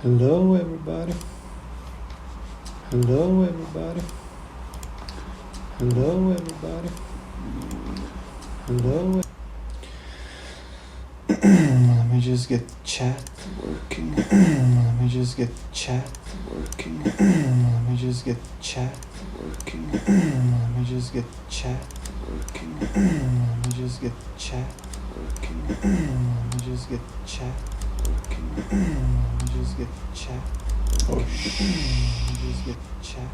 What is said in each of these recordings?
Hello everybody. Hello everybody. Hello everybody. Hello. Let me just get chat working. Let me just get chat working. Let me just get chat working. Let me just get chat working. Let me just get chat working. Let me just get chat working. Let me just get chat. Oh shit. Let me just get chat.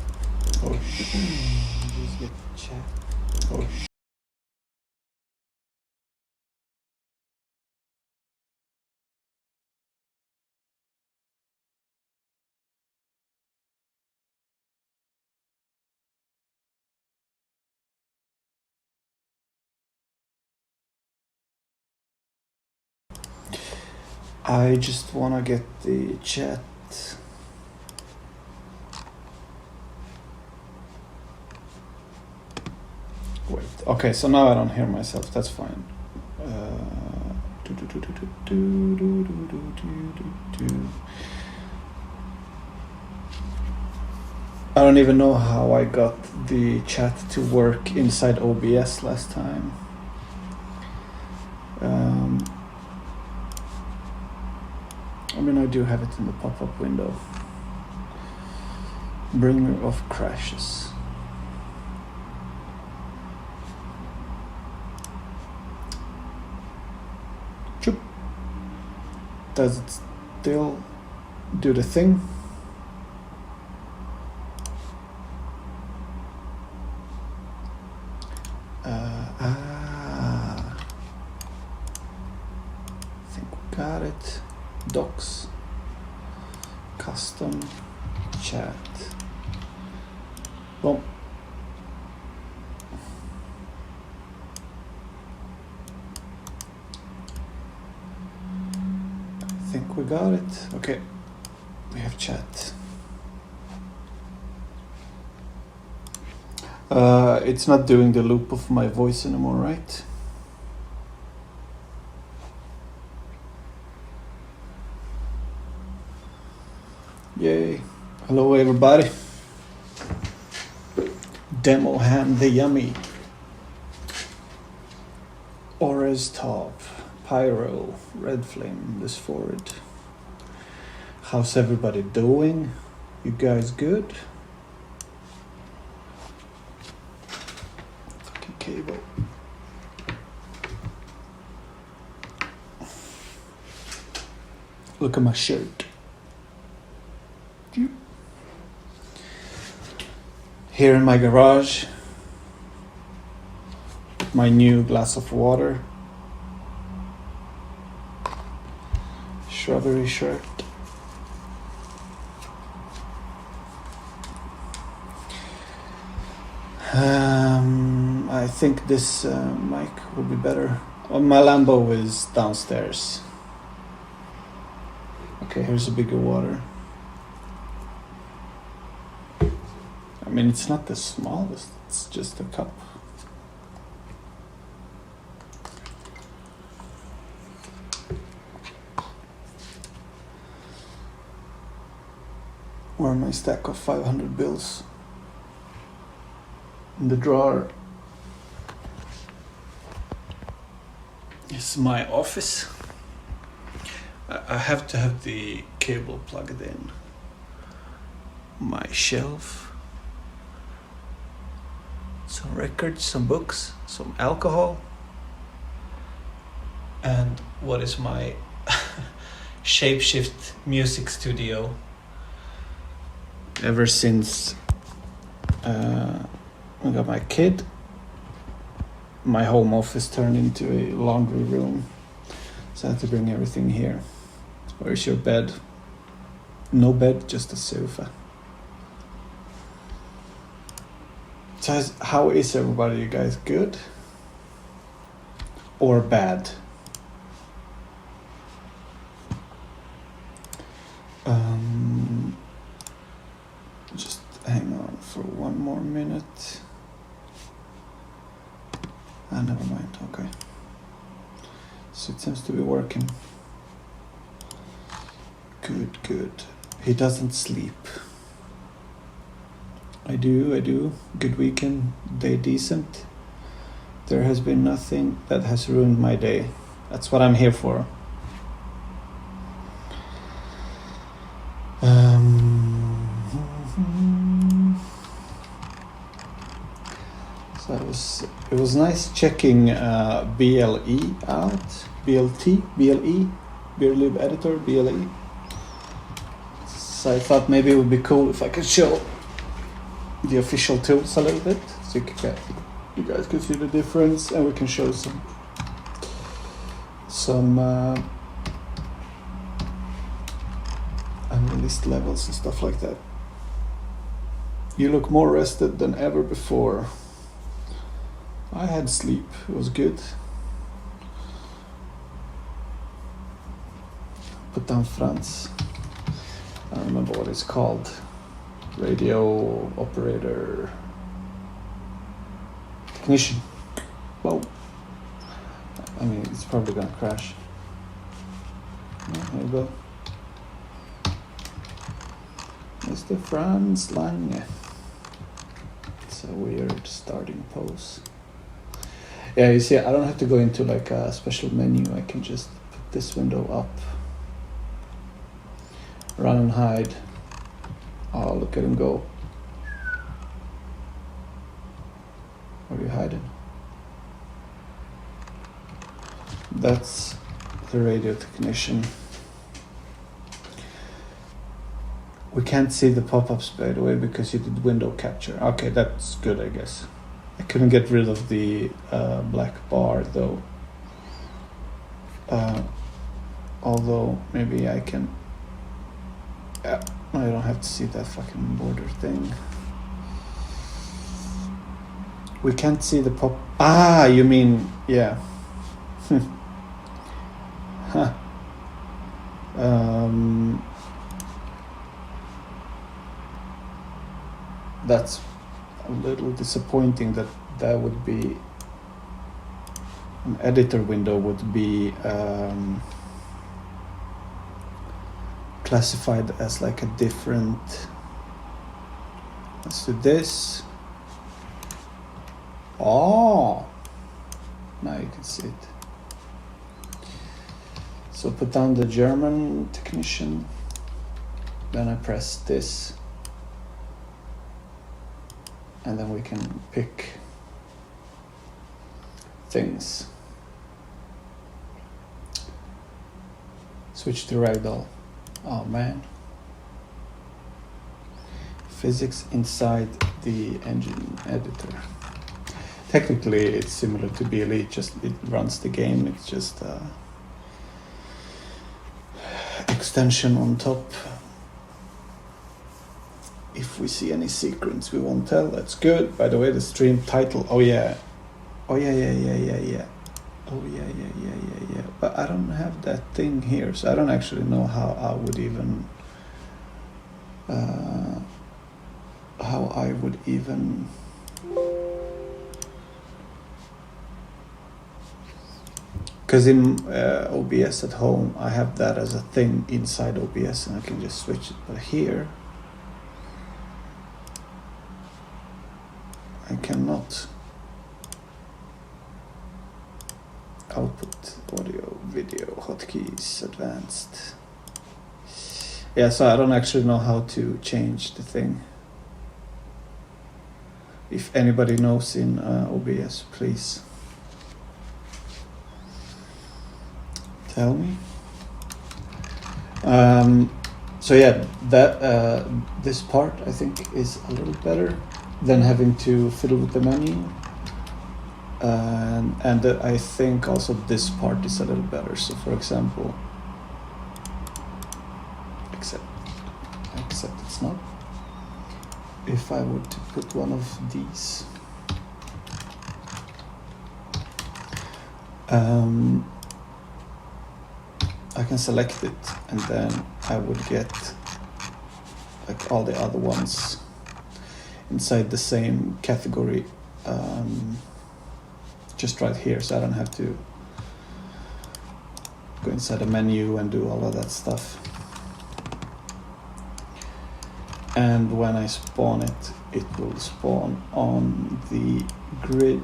Oh shit. Let me just get chat. Oh shit. I just wanna get the chat. Wait. Okay, so now I don't hear myself. That's fine. I don't even know how I got the chat to work inside OBS last time. I mean, I do have it in the pop-up window. Bringer of crashes. Choop. Does it still do the thing? I think we got it. Docs. Custom. Chat. Boom. I think we got it. Okay. We have chat. It's not doing the loop of my voice anymore, right? Yay. Hello everybody. Demo hand the yummy. Ores top. Pyro. Red flame. This forward. How's everybody doing? You guys good? Fucking cable. Look at my shirt. Here in my garage, my new glass of water, strawberry shirt. I think this mic will be better. Oh, my Lambo is downstairs. Okay, here's a bigger water. I mean, it's not the smallest, it's just a cup. Where are my stack of 500 bills? In the drawer is my office. I have to have the cable plugged in. My shelf. Some records, some books, some alcohol. And what is my Shapeshift music studio. Ever since I got my kid, my home office turned into a laundry room. So I had to bring everything here. Where's your bed? No bed, just a sofa. So how is everybody? You guys good? Or bad? Just hang on for one more minute. Never mind, okay. So it seems to be working. Good. He doesn't sleep. I do. Good weekend, day decent. There has been nothing that has ruined my day. That's what I'm here for. So it was nice checking BLE out. BLT, BLE, Beer Lube Editor, BLE. So I thought maybe it would be cool if I could show the official tools a little bit, so you guys can see the difference, and we can show some unreleased levels and stuff like that. You look more rested than ever before. I had sleep, it was good. Put down Franz. I don't remember what it's called. Radio operator technician. Well, I mean, it's probably gonna crash. Yeah, there you go. Mr. Franz Lange. It's a weird starting pose. Yeah, you see, I don't have to go into like a special menu. I can just put this window up. Run and hide. Oh, look at him go. Where are you hiding? That's the radio technician. We can't see the pop-ups, by the way, because you did window capture. Okay, that's good, I guess. I couldn't get rid of the black bar, though. Although, maybe I can... Yeah, I don't have to see that fucking border thing. We can't see the pop... Ah, you mean... Yeah. Huh. That's a little disappointing that would be... An editor window would be... classified as like a different. Let's do this. Oh, now you can see it. So put down the German technician, then I press this, and then we can pick things. Switch to ragdoll. Oh man. Physics inside the engine editor. Technically it's similar to BLE, just it runs the game, it's just extension on top. If we see any secrets we won't tell, that's good. By the way, the stream title, oh yeah. Oh yeah. Oh yeah. But I don't have that thing here, so I don't actually know how I would even because in OBS at home I have that as a thing inside OBS and I can just switch it, but here I cannot. Output, audio, video, hotkeys, advanced. Yeah, so I don't actually know how to change the thing. If anybody knows in OBS, please tell me. So yeah, that this part I think is a little better than having to fiddle with the menu. And I think also this part is a little better. So for example, except it's not. If I were to put one of these, I can select it and then I would get like all the other ones inside the same category. Just right here, so I don't have to go inside the menu and do all of that stuff. and when I spawn it, it will spawn on the grid.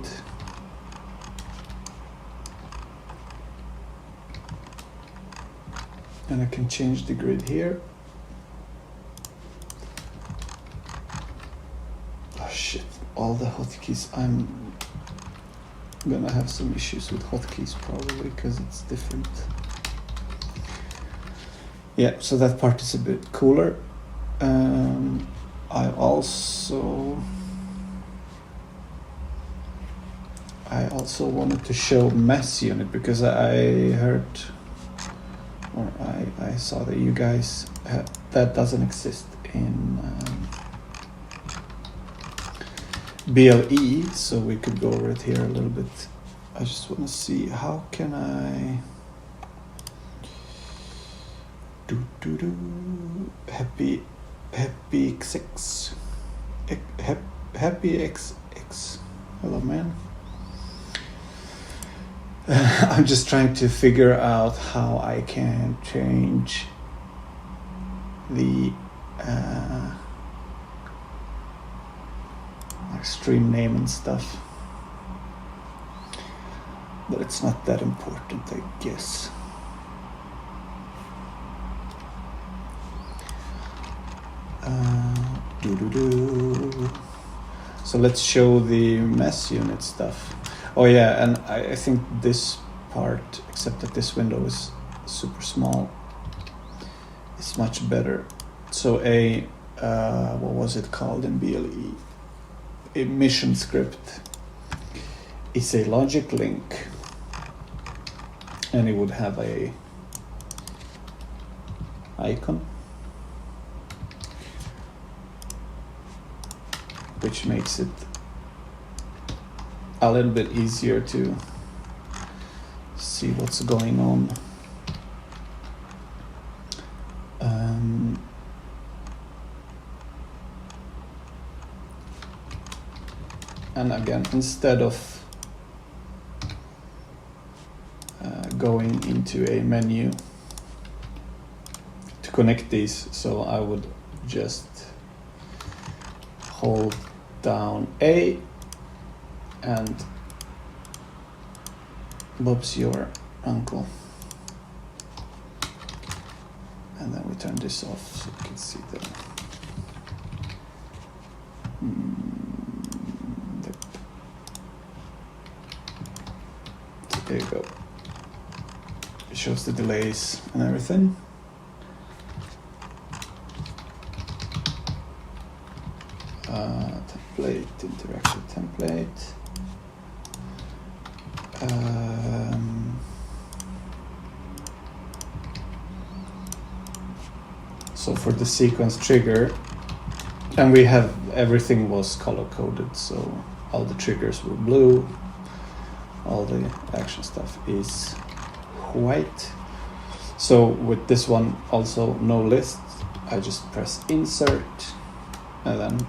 And I can change the grid here. Oh shit, all the hotkeys. I'm gonna have some issues with hotkeys probably because it's different. Yeah, so that part is a bit cooler. I also wanted to show mass unit because I heard, or I saw that you guys that doesn't exist in BLE, so we could go over it here a little bit. I just want to see how can I happy XX happy XX. Hello, man. I'm just trying to figure out how I can change the stream name and stuff, but it's not that important, I guess. So let's show the mass unit stuff. Oh yeah, and I think this part, except that this window is super small, is much better. So what was it called in BLE? A mission script is a logic link, and it would have a icon, which makes it a little bit easier to see what's going on. And again, instead of going into a menu to connect these, so I would just hold down A and Bob's your uncle, and then we turn this off so you can see the so there you go. It shows the delays and everything. Template, interactive template. So for the sequence trigger, and we have everything was color coded, so all the triggers were blue, all the action stuff is white. So with this one also no list, I just press insert and then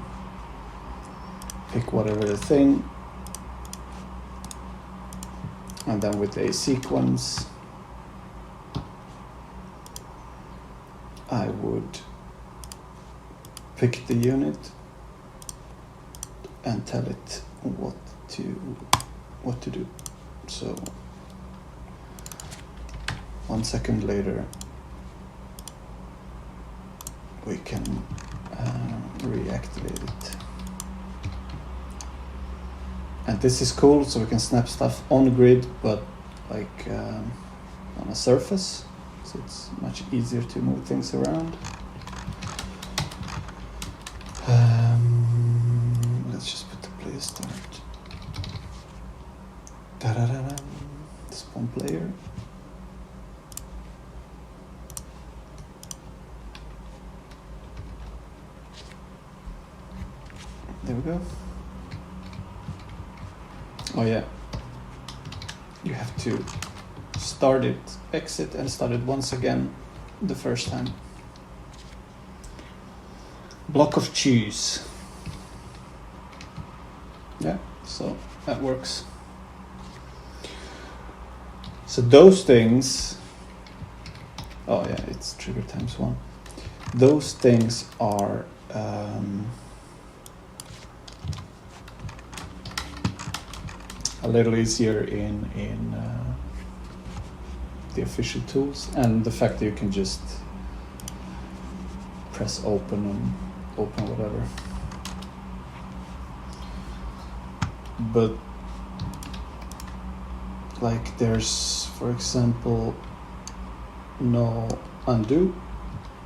pick whatever the thing, and then with a sequence I would pick the unit and tell it what to do. So 1 second later we can reactivate it. And this is cool, so we can snap stuff on grid, but like on a surface, so it's much easier to move things around. Let's just put the player start. Da-da-da-da. Spawn player. There we go. Oh yeah, you have to start it, exit and start it once again the first time. Block of cheese. Yeah, so that works. So those things, oh yeah, it's trigger times 1. Those things are a little easier in the official tools, and the fact that you can just press open and open whatever. But like there's, for example, no undo,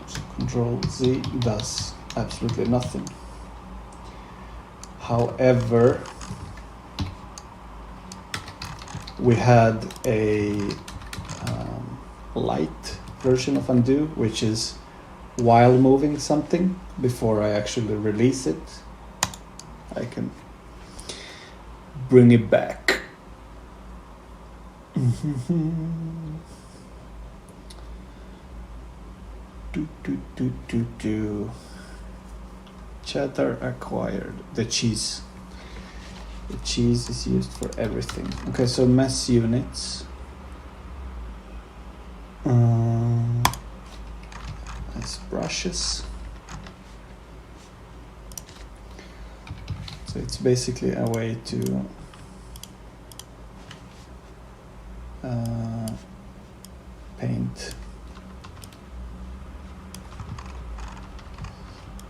so Control Z does absolutely nothing. However, we had a light version of undo, which is while moving something before I actually release it, I can bring it back. Cheddar acquired. The cheese. The cheese is used for everything. Okay, so mesh units. As brushes. So it's basically a way to paint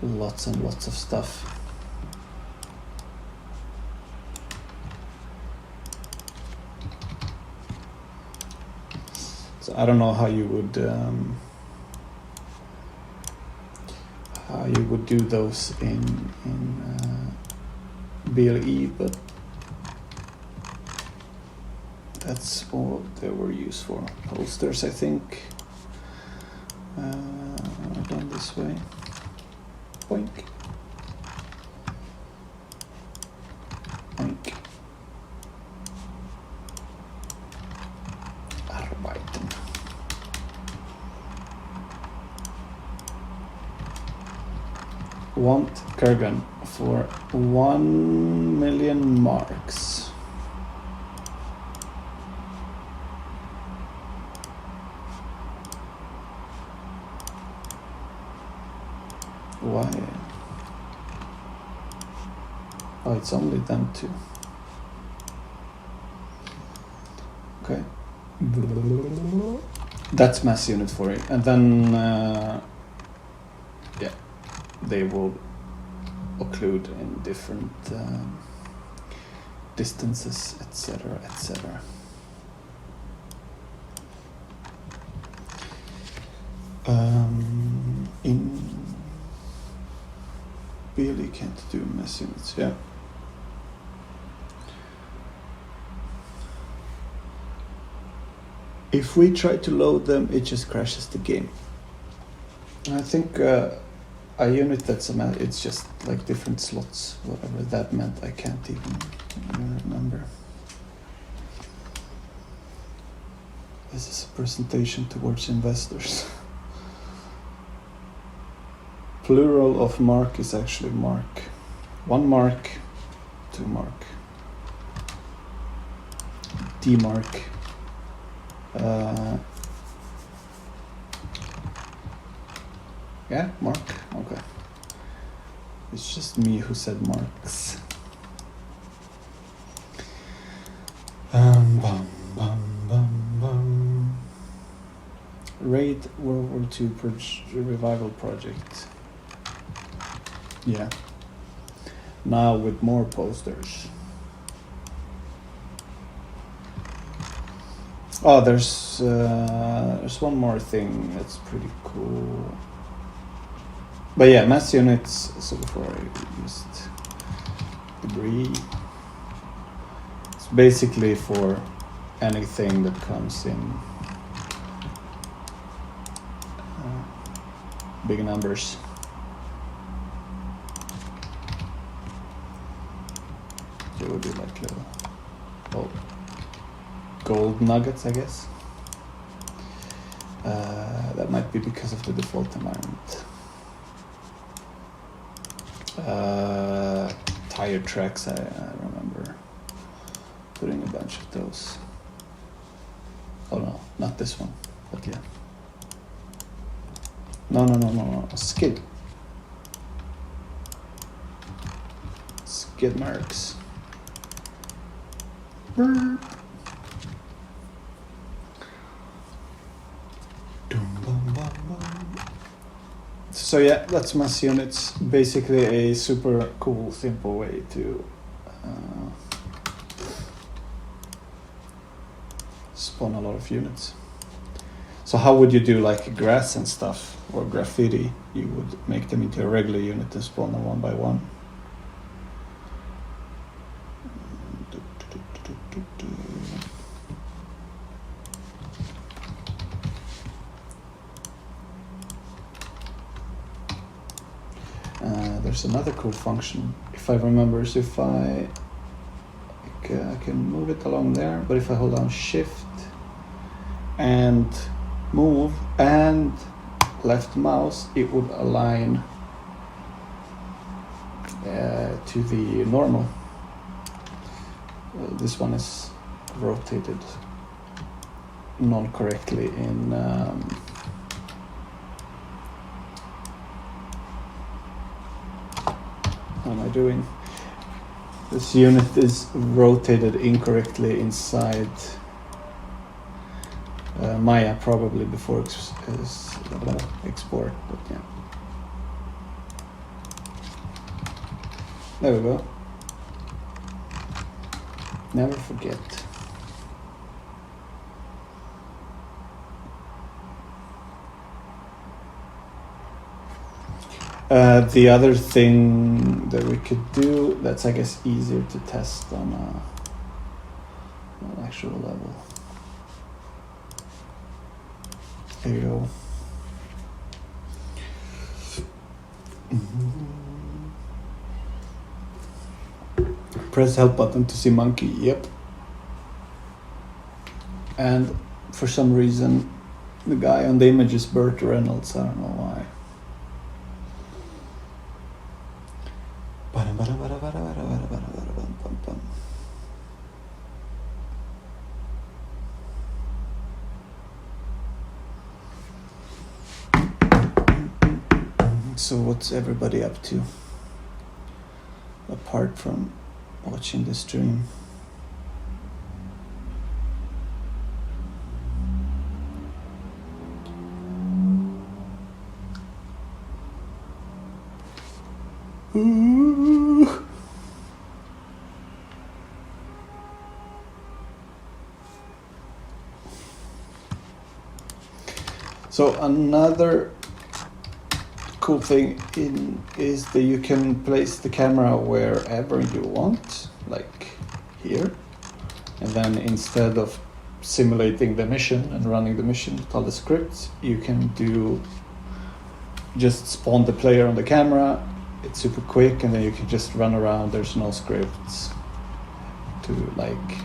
lots and lots of stuff. So I don't know how you would do those in BLE, but that's all they were used for. Posters, I think, done this way. Boink. Boink. Arbeiten. Want Kurgan for 1 million marks. Why? Oh, it's only them two. Okay. That's mass unit for it. And then, yeah, they will occlude in different distances, etc., etc. In BLE can't do mass units, yeah. If we try to load them, it just crashes the game. I think a unit that's it's just like different slots, whatever that meant, I can't even remember. This is a presentation towards investors. Plural of mark is actually mark. 1 mark, 2 mark. D mark. Yeah, mark. Okay. It's just me who said marks. Bum, bum, bum, bum. Raid World War II revival project. Yeah. Now with more posters. Oh, there's one more thing that's pretty cool. But yeah, mass units. So before I used debris, it's basically for anything that comes in big numbers. It would be like little, well, gold nuggets, I guess. That might be because of the default environment. Tire tracks, I remember putting a bunch of those. Oh no, not this one, but yeah. No, a skid. get marks. Burp. So yeah, that's mass units. Basically a super cool, simple way to spawn a lot of units. So how would you do like grass and stuff or graffiti? You would make them into a regular unit and spawn them one by one. There's another cool function, if I remember, is if I can move it along there, but if I hold down shift and move and left mouse, it would align to the normal. This one is rotated non-correctly in how am I doing? This unit is rotated incorrectly inside Maya, probably before export, but yeah. There we go. Never forget. The other thing that we could do, that's I guess easier to test on an actual level. There you go. Press help button to see monkey, yep. And for some reason the guy on the image is Burt Reynolds, I don't know why. So what's everybody up to apart from watching the stream? Ooh. So another cool thing is that you can place the camera wherever you want, like here, and then instead of simulating the mission and running the mission with all the scripts, you can just spawn the player on the camera. It's super quick, and then you can just run around. There's no scripts to like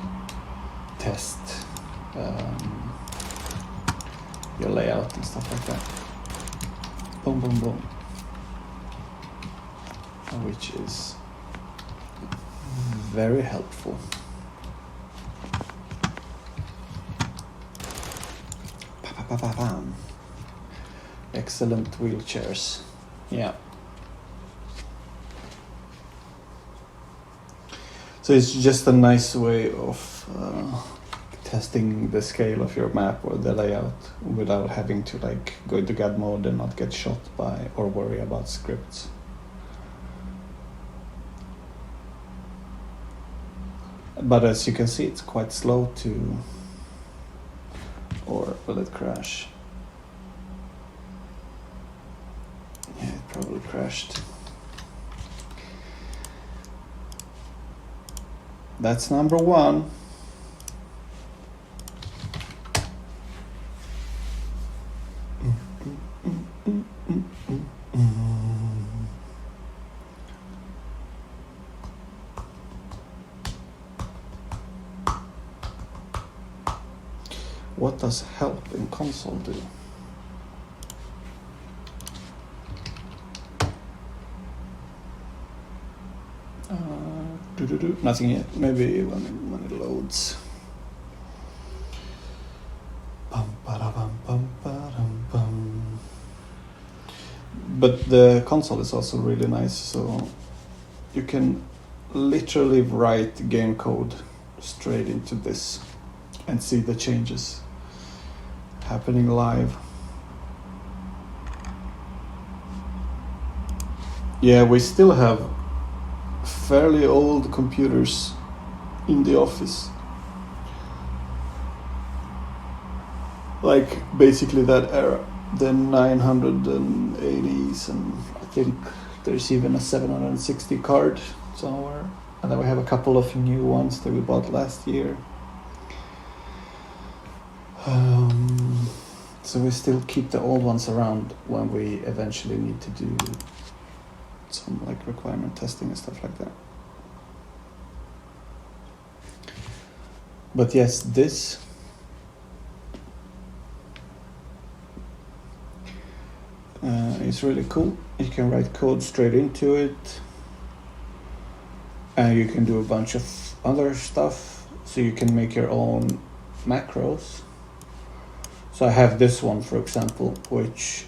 test your layout and stuff like that. Boom, boom, boom. Which is very helpful. Pa-pa-pa-pa-pam. Excellent wheelchairs. Yeah. So it's just a nice way of testing the scale of your map or the layout without having to like go into God mode and not get shot by or worry about scripts. But as you can see, it's quite slow to, or will it crash? Yeah, it probably crashed. That's number one. What does help in console do? Nothing yet. Maybe when it loads. But the console is also really nice, so you can literally write game code straight into this and see the changes happening live. Yeah, we still have fairly old computers in the office. Like basically that era, the 980s, and I think there's even a 760 card somewhere. And then we have a couple of new ones that we bought last year. So we still keep the old ones around when we eventually need to do some like requirement testing and stuff like that. But yes, this is really cool. You can write code straight into it, and you can do a bunch of other stuff. So you can make your own macros. So I have this one, for example, which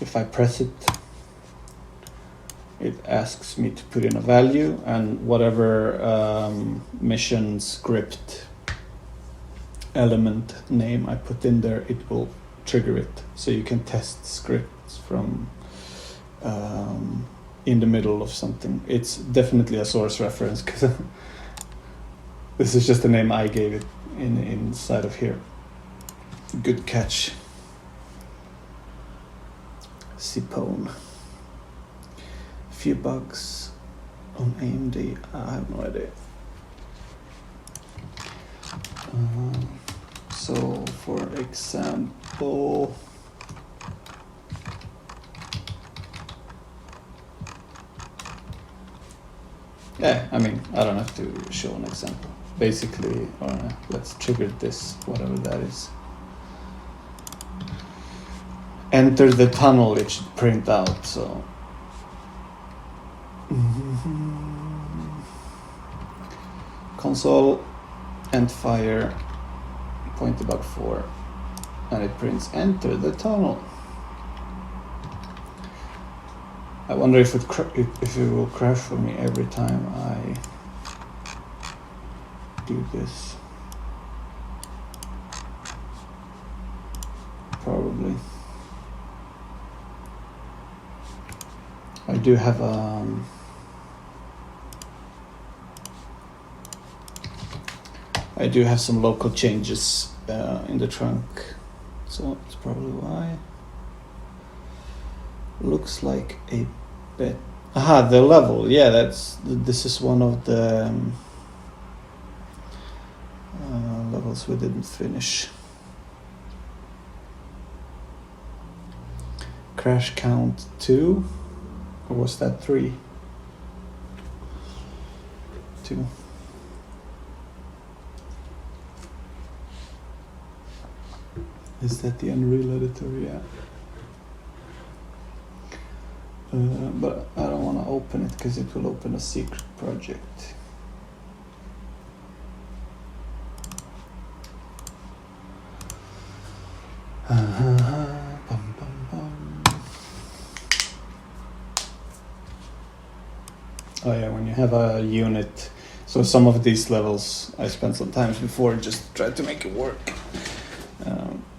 if I press it, it asks me to put in a value, and whatever mission script element name I put in there, it will trigger it. So you can test scripts from in the middle of something. It's definitely a source reference because this is just the name I gave it inside of here. Good catch, Cipone. Few bugs on AMD. I have no idea. So, for example, yeah, I mean, I don't have to show an example. Basically, let's trigger this, whatever that is. Enter the tunnel, it should print out, so. Console and fire point about 4, and it prints enter the tunnel. I wonder if it will crash for me every time I do this. Probably. I do have some local changes in the trunk, so it's probably why. Looks like a bit. Aha, the level. Yeah, this is one of the levels we didn't finish. Crash count 2, or was that 3? 2. Is that the Unreal editor? Yeah. But I don't want to open it because it will open a secret project. Oh yeah, when you have a unit. So some of these levels I spent some time before just tried to make it work.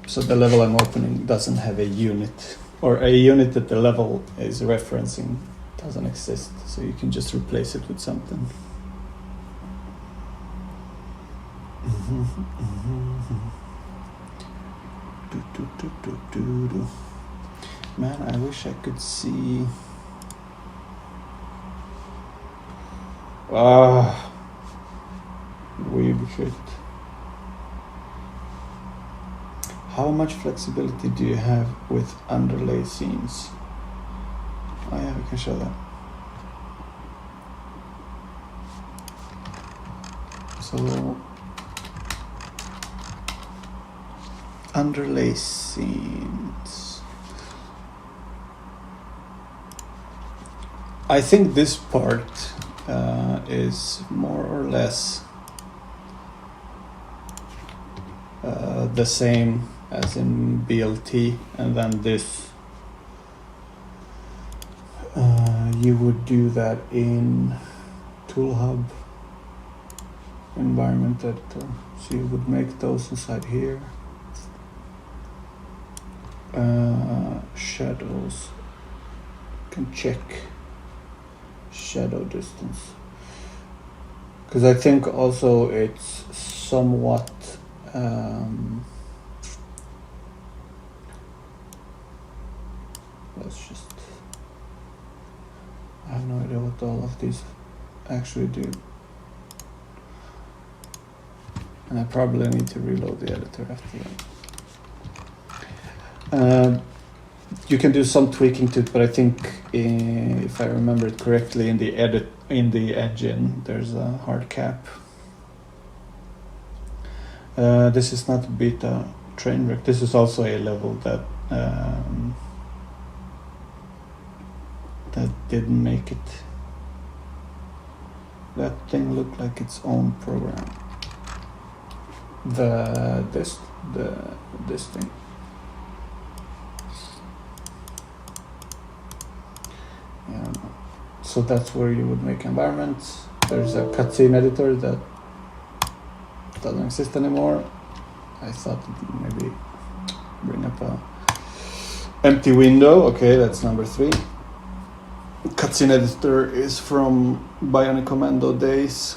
So the level I'm opening doesn't have a unit, or a unit that the level is referencing doesn't exist. So you can just replace it with something. Man, I wish I could see. Weird shit. How much flexibility do you have with underlay scenes? Oh yeah, we can show that. So underlay scenes. I think this part is more or less the same as in BLT, and then this you would do that in ToolHub environment editor. So you would make those inside here. Shadows. Can check shadow distance. Because I think also it's somewhat let's just, I have no idea what all of these actually do. And I probably need to reload the editor after that. You can do some tweaking to it, but I think if I remember it correctly, in the engine, there's a hard cap. This is not a beta train wreck. This is also a level that that didn't make it. That thing looked like its own program. This thing. Yeah. So that's where you would make environments. There's a cutscene editor that doesn't exist anymore. I thought maybe bring up a empty window. Okay, that's number 3. Cutscene editor is from Bionic Commando days.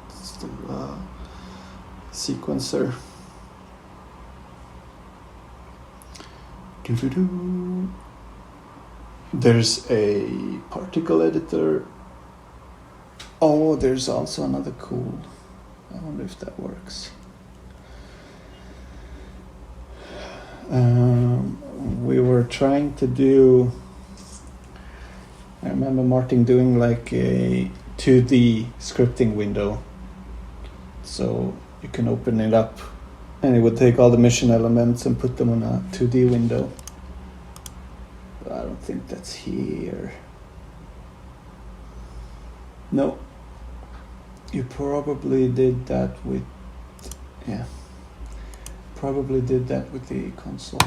It's the sequencer. Doo-doo-doo. There's a particle editor. Oh, there's also another cool. I wonder if that works. We were trying to do, I remember Martin doing like a 2D scripting window. So you can open it up and it would take all the mission elements and put them on a 2D window. But I don't think that's here. No. You probably did that with, yeah. Probably did that with the console.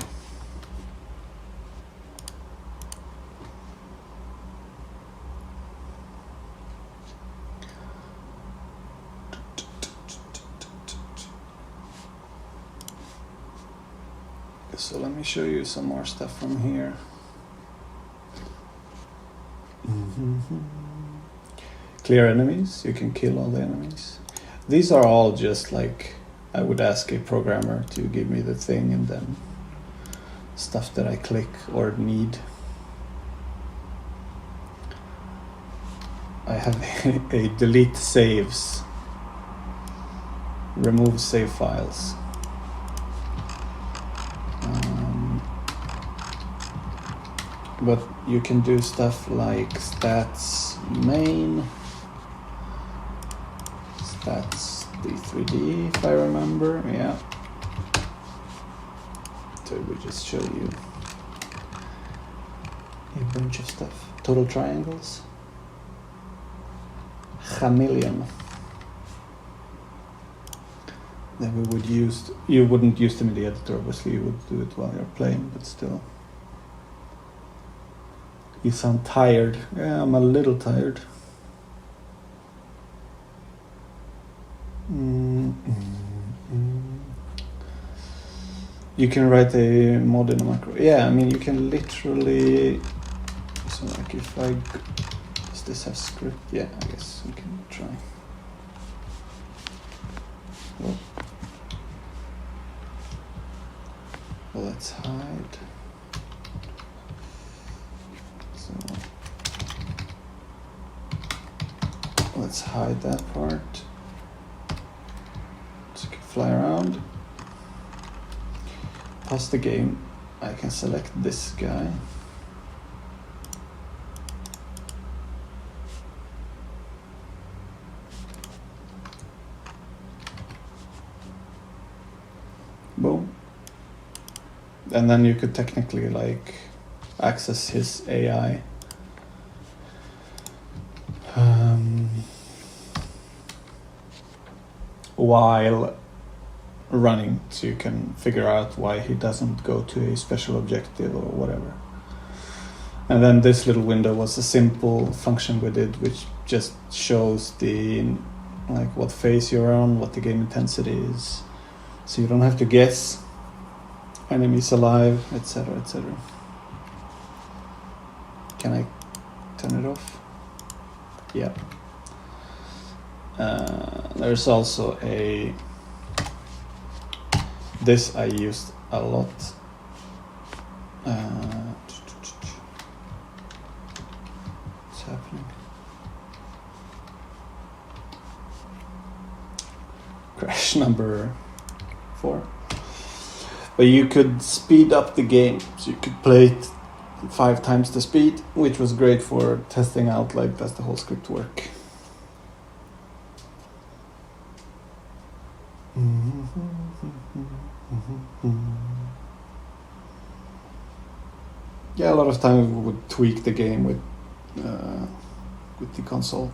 So let me show you some more stuff from here. Clear enemies, you can kill all the enemies. These are all just like, I would ask a programmer to give me the thing and then stuff that I click or need. I have a delete saves, remove save files. But you can do stuff like stats main, stats D3D if I remember, yeah. So we just show you a bunch of stuff. Total triangles, chameleon. Then we would use, you wouldn't use them in the editor, obviously you would do it while you're playing, but still. You sound tired. Yeah, I'm a little tired. You can write a mod in a macro. Yeah, I mean, you can literally... So like if I... Does this have script? Yeah, I guess we can try. Well, let's hide. So let's hide that part. So you can fly around. Pause the game. I can select this guy. Boom. And then you could technically like access his AI. While running, so you can figure out why he doesn't go to a special objective or whatever. And then this little window was a simple function we did, which just shows the like what phase you're on, what the game intensity is, so you don't have to guess enemies alive, etc., etc. Can I turn it off? Yeah. There's also this I used a lot. What's happening? Crash number 4. But you could speed up the game, so you could play it 5 times the speed, which was great for testing out, like, does the whole script work. Yeah, a lot of times we would tweak the game with the console.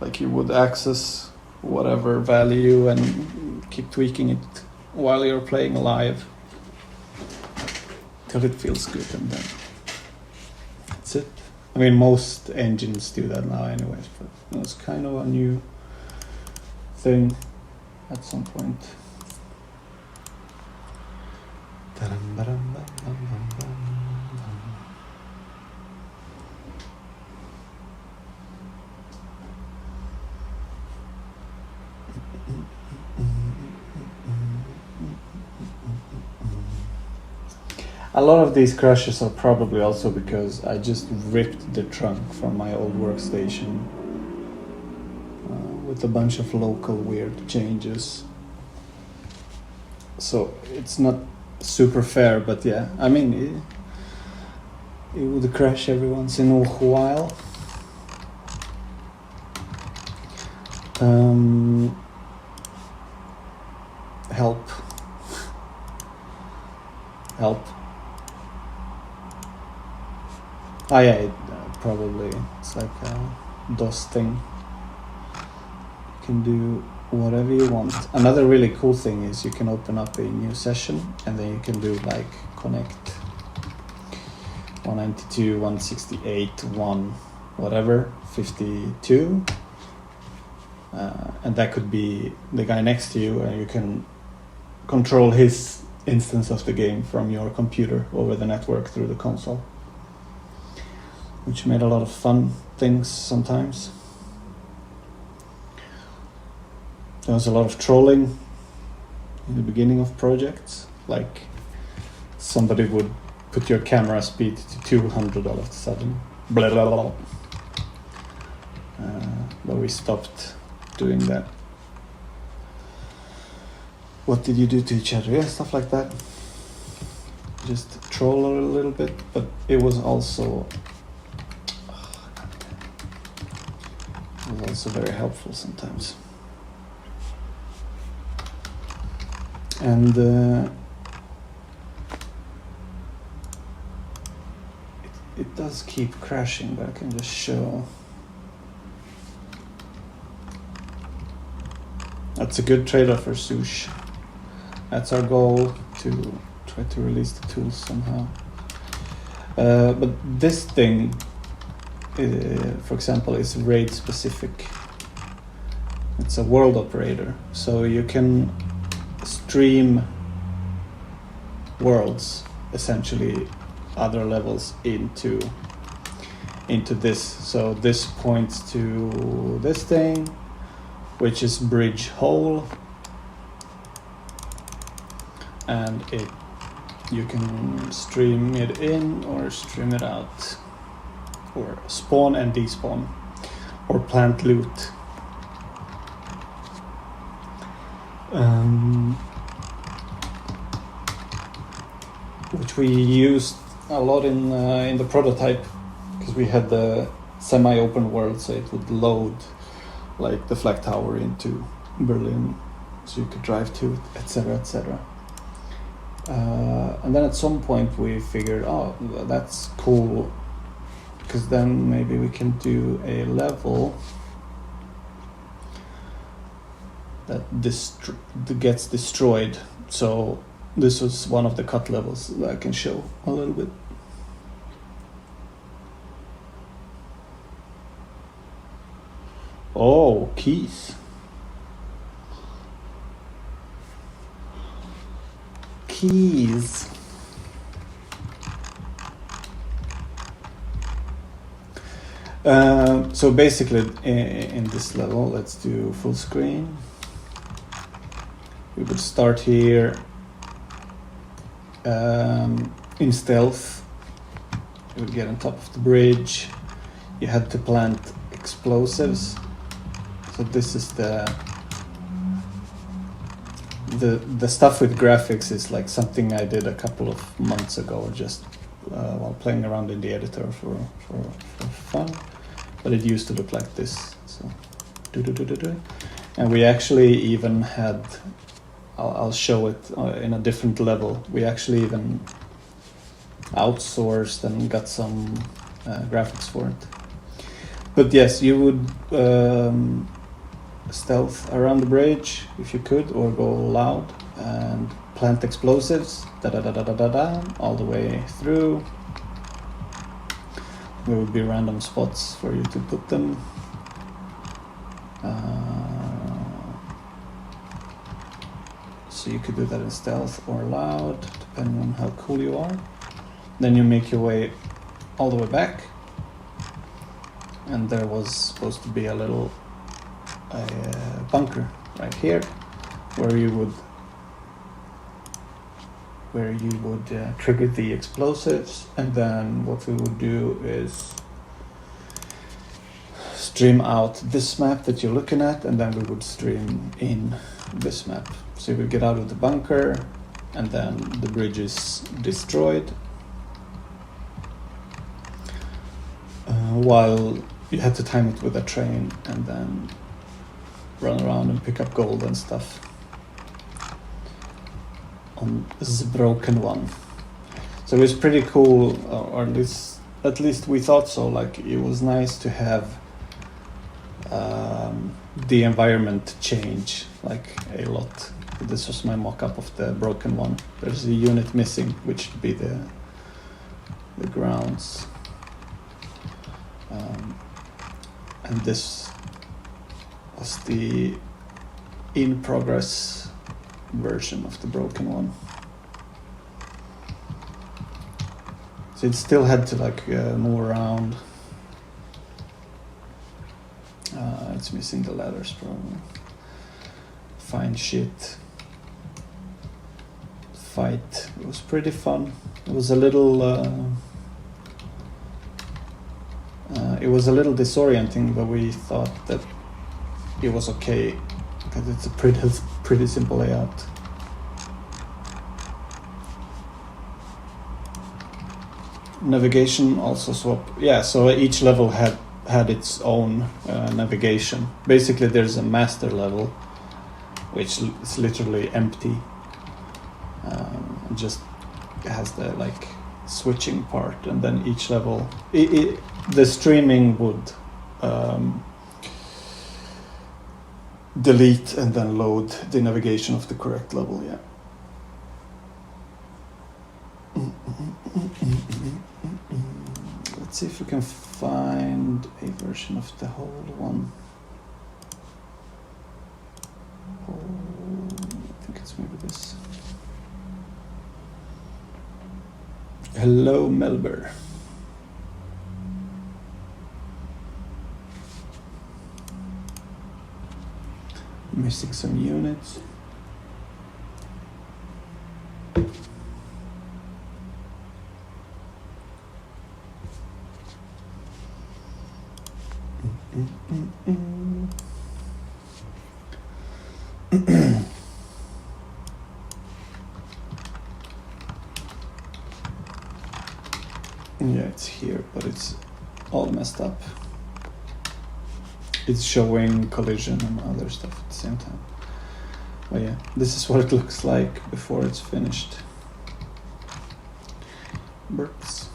Like, you would access whatever value and keep tweaking it while you're playing live till it feels good, and then that's it. I mean, most engines do that now anyways, but it was kind of a new thing at some point. A lot of these crashes are probably also because I just ripped the trunk from my old workstation with a bunch of local weird changes. So it's not super fair, but yeah, I mean, it would crash every once in a while. Help. Oh yeah, probably it's like a DOS thing. You can do whatever you want. Another really cool thing is you can open up a new session and then you can do like connect 192, 168, 1 whatever, 52. And that could be the guy next to you, and you can control his instance of the game from your computer over the network through the console, which made a lot of fun things sometimes. There was a lot of trolling in the beginning of projects, like somebody would put your camera speed to 200 all of a sudden, blah blah blah. But we stopped doing that. What did you do to each other? Yeah, stuff like that. Just troll a little bit, but it was also very helpful sometimes. And it does keep crashing, but I can just show. That's a good trade-off for Sush. That's our goal, to try to release the tools somehow. But this thing, for example, is RAID specific. It's a world operator, so you can stream worlds, essentially other levels, into this. So this points to this thing, which is bridge hole, and you can stream it in or stream it out, or spawn and despawn, or plant loot. Which we used a lot in the prototype, because we had the semi-open world, so it would load like the flag tower into Berlin, so you could drive to it, etc., etc. And then at some point we figured, oh, that's cool, because then maybe we can do a level that gets destroyed. So this was one of the cut levels that I can show a little bit. Oh, keys. Keys. So basically, in this level, let's do full screen. We would start here in stealth. You would get on top of the bridge. You had to plant explosives. So this is the stuff with graphics is like something I did a couple of months ago, just while playing around in the editor for fun. But it used to look like this. So and we actually even had. I'll show it in a different level. We actually even outsourced and got some graphics for it. But yes, you would stealth around the bridge if you could, or go loud and plant explosives all the way through. There would be random spots for you to put them. So you could do that in stealth or loud, depending on how cool you are. Then you make your way all the way back. And there was supposed to be a little bunker right here, where you would trigger the explosives. And then what we would do is stream out this map that you're looking at, and then we would stream in this map. So you would get out of the bunker, and then the bridge is destroyed. While you had to time it with a train, and then run around and pick up gold and stuff on the broken one. So it was pretty cool, or at least we thought so. Like, it was nice to have the environment change like a lot. This was my mock-up of the broken one. There's a unit missing, which would be the grounds. And this was the in-progress version of the broken one. So it still had to like move around. It's missing the ladders probably. Find shit. Fight. It was pretty fun. It was a little disorienting, but we thought that it was okay because it's a pretty simple layout. Navigation also swap. Yeah, so each level had its own navigation. Basically, there's a master level, which is literally empty. Just has the like switching part, and then each level, the streaming would delete and then load the navigation of the correct level. Yeah. Let's see if we can find a version of the whole one. I think it's maybe this. Hello, Melbourne. Missing some units. Yeah, it's here, but it's all messed up. It's showing collision and other stuff at the same time. But yeah, this is what it looks like before it's finished. Works.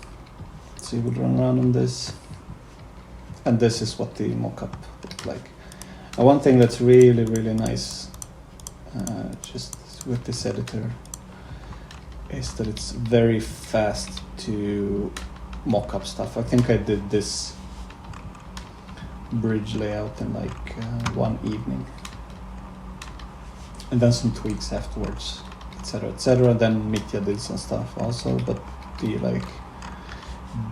So you would run around on this. And this is what the mock-up looked like. One thing that's really, really nice, just with this editor, is that it's very fast to mock up stuff. I think I did this bridge layout in like one evening, and then some tweaks afterwards, etc., etc. Then Mitya did some stuff also, but the like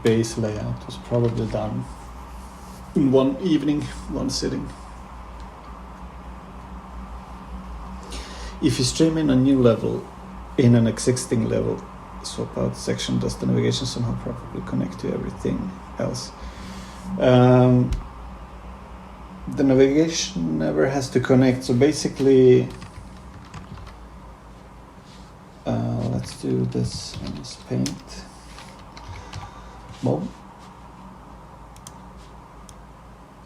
base layout was probably done in one evening, one sitting. If you stream in a new level in an existing level, swap out section, does the navigation somehow properly connect to everything else? The navigation never has to connect, so basically let's do this in this paint. Boom.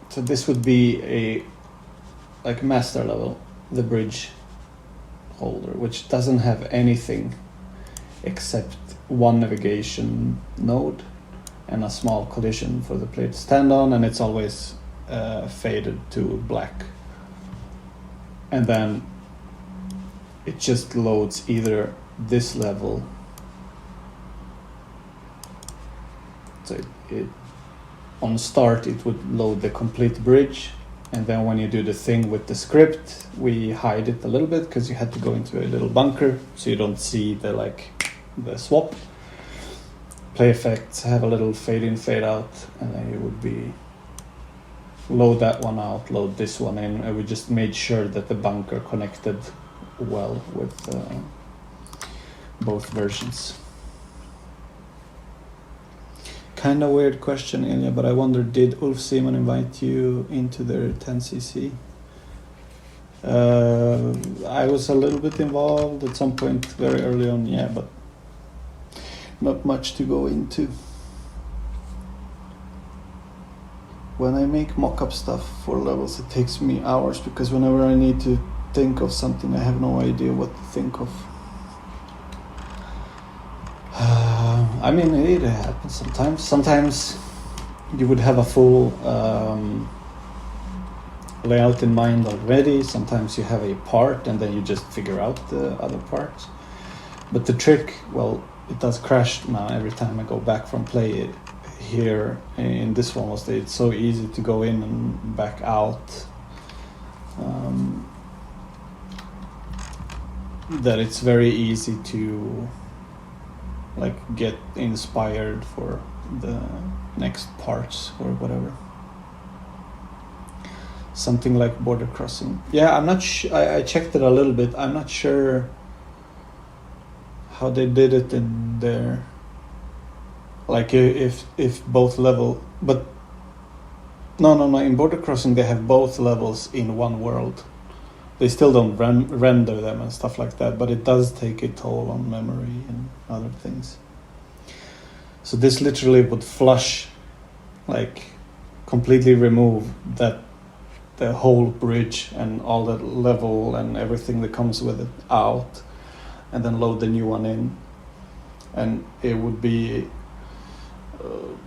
So this would be a like master level, the bridge holder, which doesn't have anything except one navigation node and a small collision for the player to stand on, and it's always faded to black. And then it just loads either this level, so it on start it would load the complete bridge, and then when you do the thing with the script, we hide it a little bit because you had to go into a little bunker so you don't see the swap. Play effects have a little fade in, fade out, and then it would be load that one out, load this one in, and we just made sure that the bunker connected well with both versions. Kind of weird question, Ilya, but I wonder, did Ulf Simon invite you into their 10cc? I was a little bit involved at some point very early on, yeah, but not much to go into. When I make mock-up stuff for levels, it takes me hours because whenever I need to think of something, I have no idea what to think of. I mean, it happens sometimes. Sometimes you would have a full layout in mind already. Sometimes you have a part and then you just figure out the other parts. But the trick, well, it does crash now every time I go back from play here in this one, was that it's so easy to go in and back out, that it's very easy to like get inspired for the next parts or whatever. Something like border crossing. Yeah, I'm not sure. I checked it a little bit. I'm not sure how they did it in there. Like if both level, but no. In border crossing they have both levels in one world. They still don't render them and stuff like that, but it does take a toll on memory and other things. So this literally would flush, like completely remove the whole bridge and all that level and everything that comes with it out, and then load the new one in. And it would be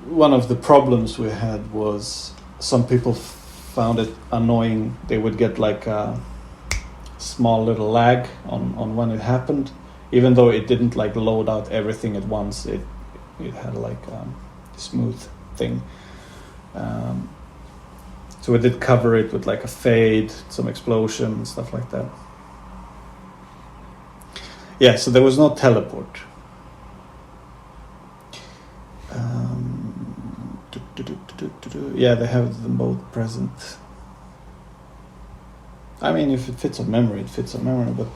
one of the problems we had was some people found it annoying. They would get like a small little lag on when it happened, even though it didn't like load out everything at once. It had like a smooth thing. So we did cover it with like a fade, some explosion, stuff like that. Yeah, so there was no teleport. Yeah, they have them both present. I mean, if it fits on memory, it fits on memory, but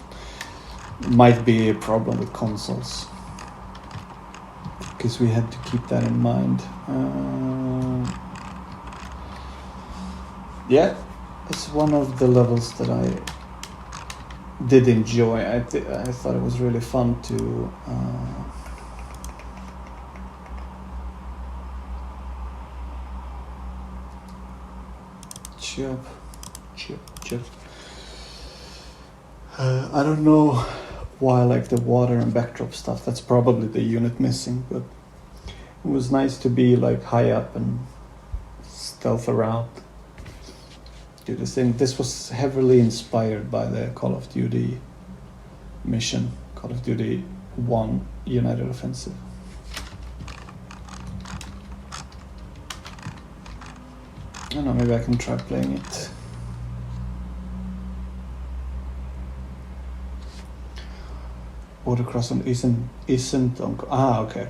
it might be a problem with consoles, because we had to keep that in mind. Yeah, it's one of the levels that I did enjoy. I thought it was really fun to chip. I don't know why I like the water and backdrop stuff. That's probably the unit missing, but it was nice to be like high up and stealth around. Do this thing. This was heavily inspired by the Call of Duty mission, Call of Duty 1 United Offensive. I don't know, maybe I can try playing it. Autocross on isn't on. Okay.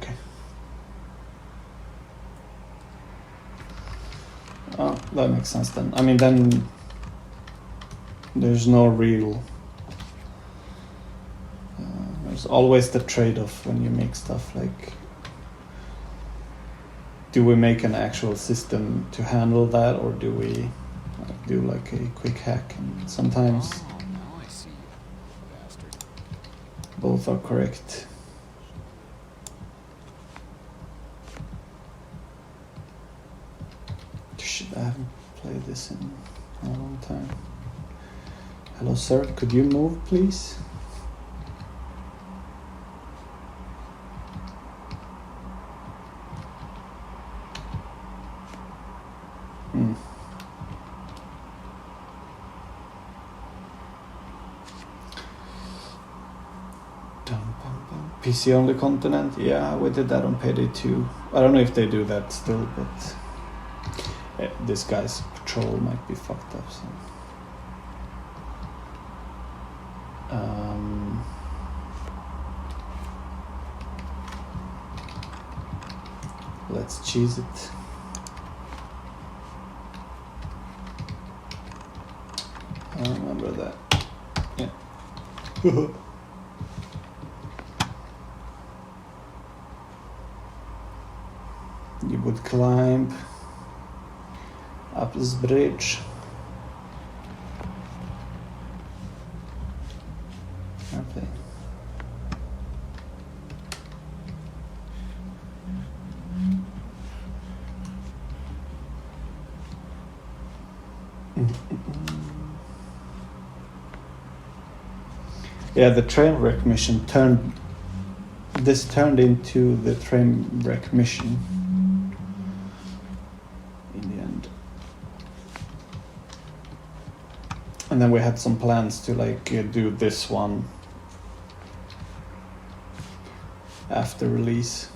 Oh, that makes sense then. I mean, then there's no real. There's always the trade-off when you make stuff like. Do we make an actual system to handle that, or do we do like a quick hack? And sometimes now I see you, bastard. both are correct. Shit, I haven't played this in a long time. Hello, sir. Could you move, please? PC only continent? Yeah, we did that on Payday 2. I don't know if they do that still, but this guy's patrol might be fucked up. So. Let's cheese it. I remember that. Yeah. You would climb up this bridge. Okay. Yeah, the train wreck mission turned into the train wreck mission in the end. And then we had some plans to like do this one after release.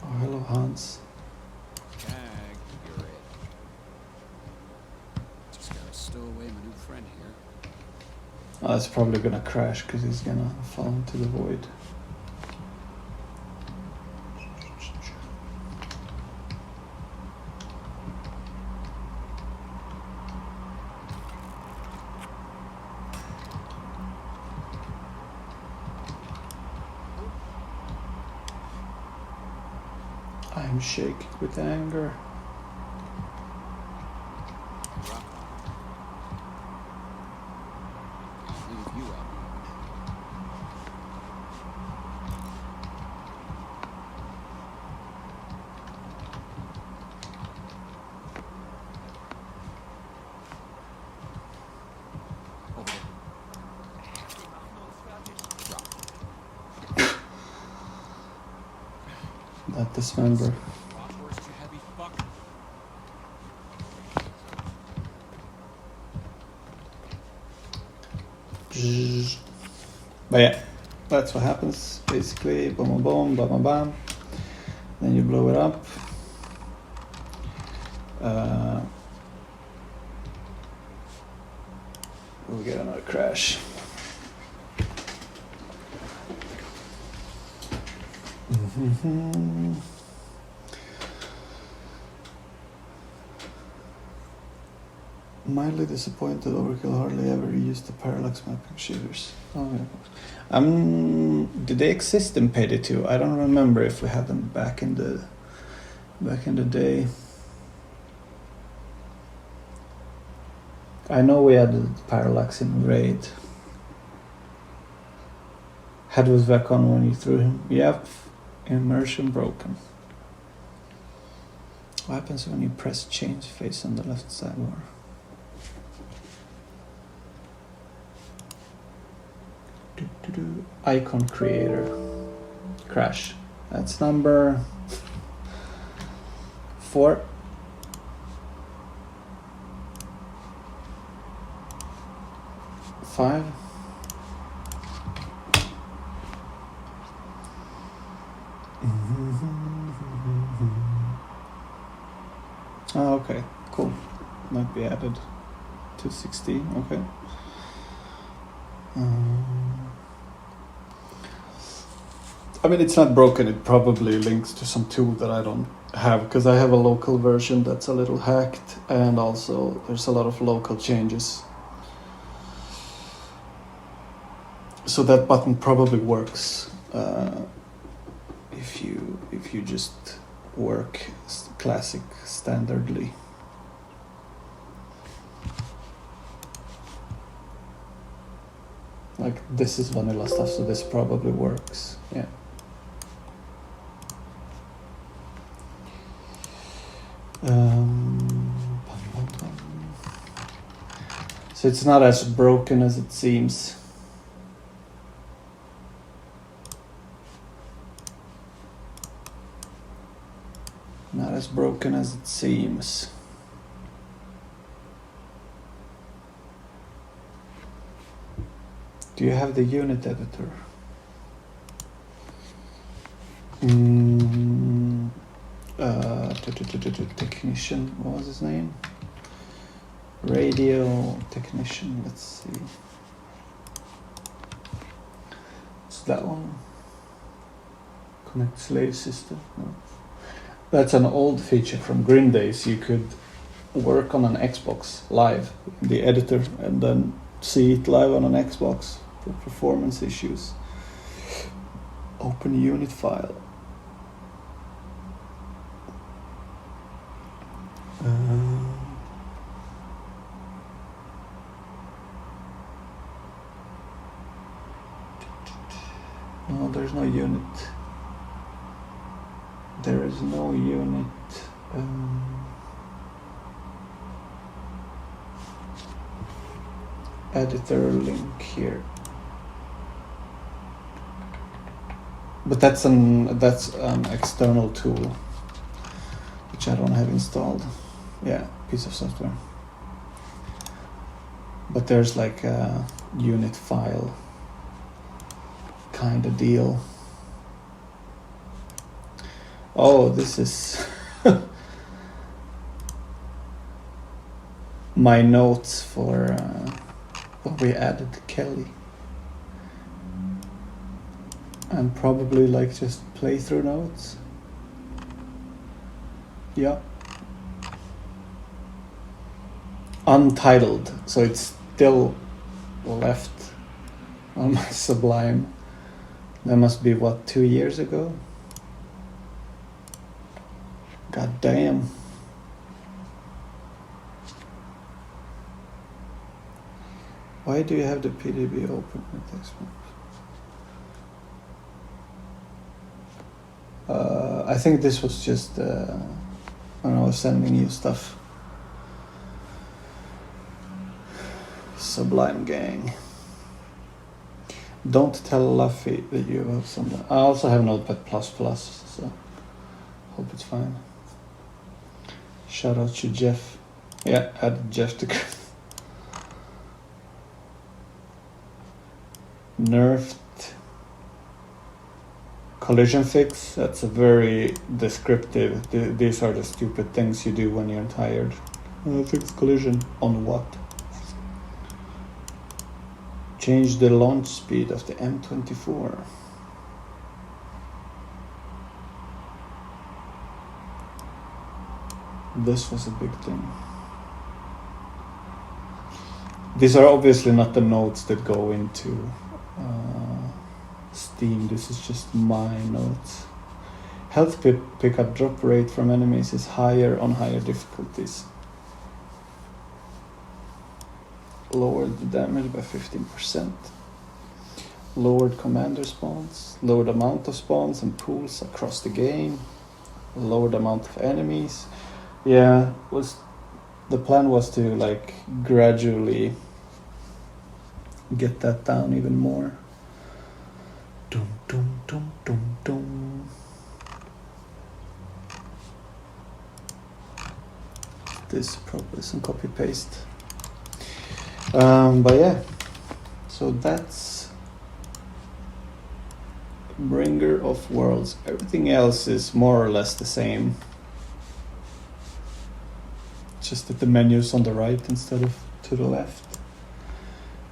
Oh, hello, Hans. Tag, you're it. Just gotta stow away my new friend here. Oh, it's probably gonna crash because he's gonna fall into the void. I'm shaking with anger. Rock on. Can't leave you out. Over there. That dismember. Bratwurst, you heavy fuck. But yeah, that's what happens. Basically, boom, boom, boom, bam, bam, bam. Then you blow it up. We'll get another crash. Mildly disappointed. Overkill hardly ever used the parallax mapping shooters. Oh yeah. Did they exist in Payday 2? I don't remember if we had them back in the day. I know we had the parallax in Raid. Head was back on when you threw him. Yep. Immersion broken. What happens when you press change face on the left side bar? Icon creator. Crash. That's number 4. 5. Oh, okay, cool. Might be added to 16. Okay. I mean, it's not broken. It probably links to some tool that I don't have, because I have a local version that's a little hacked, and also there's a lot of local changes. So that button probably works if you just work classic standardly. Like this is vanilla stuff, so this probably works. Yeah. So it's not as broken as it seems. Not as broken as it seems. Do you have the unit editor? Technician, what was his name? Radio technician, let's see. It's that one. Connect slave system. No. That's an old feature from Green Days. You could work on an Xbox live in the editor and then see it live on an Xbox for performance issues. Open unit file. No, there's no unit. There is no unit. Editor link here. But that's an external tool, which I don't have installed. Yeah, piece of software. But there's like a unit file kind of deal. Oh, this is my notes for when we added Kelly. And probably like just playthrough notes. Yeah. Untitled, so it's still left on my Sublime. That must be what, 2 years ago? God damn. Why do you have the PDB open with this one? I think this was just when I was sending you stuff. Sublime gang. Don't tell Luffy that you have some. I also have Notepad++, so hope it's fine. Shout out to Jeff. Yeah, add Jeff to nerfed collision fix. That's a very descriptive. These are the stupid things you do when you're tired. Fix collision on what? Change the launch speed of the M24. This was a big thing. These are obviously not the notes that go into Steam. This is just my notes. Health pickup drop rate from enemies is higher on higher difficulties. Lowered the damage by 15%. Lowered commander spawns. Lowered amount of spawns and pools across the game. Lowered amount of enemies. Yeah, the plan was to like gradually get that down even more. Dum dum dum dum dum. This probably some copy paste. But yeah, So that's Bringer of Worlds. Everything else is more or less the same. Just that the menu's on the right instead of to the left.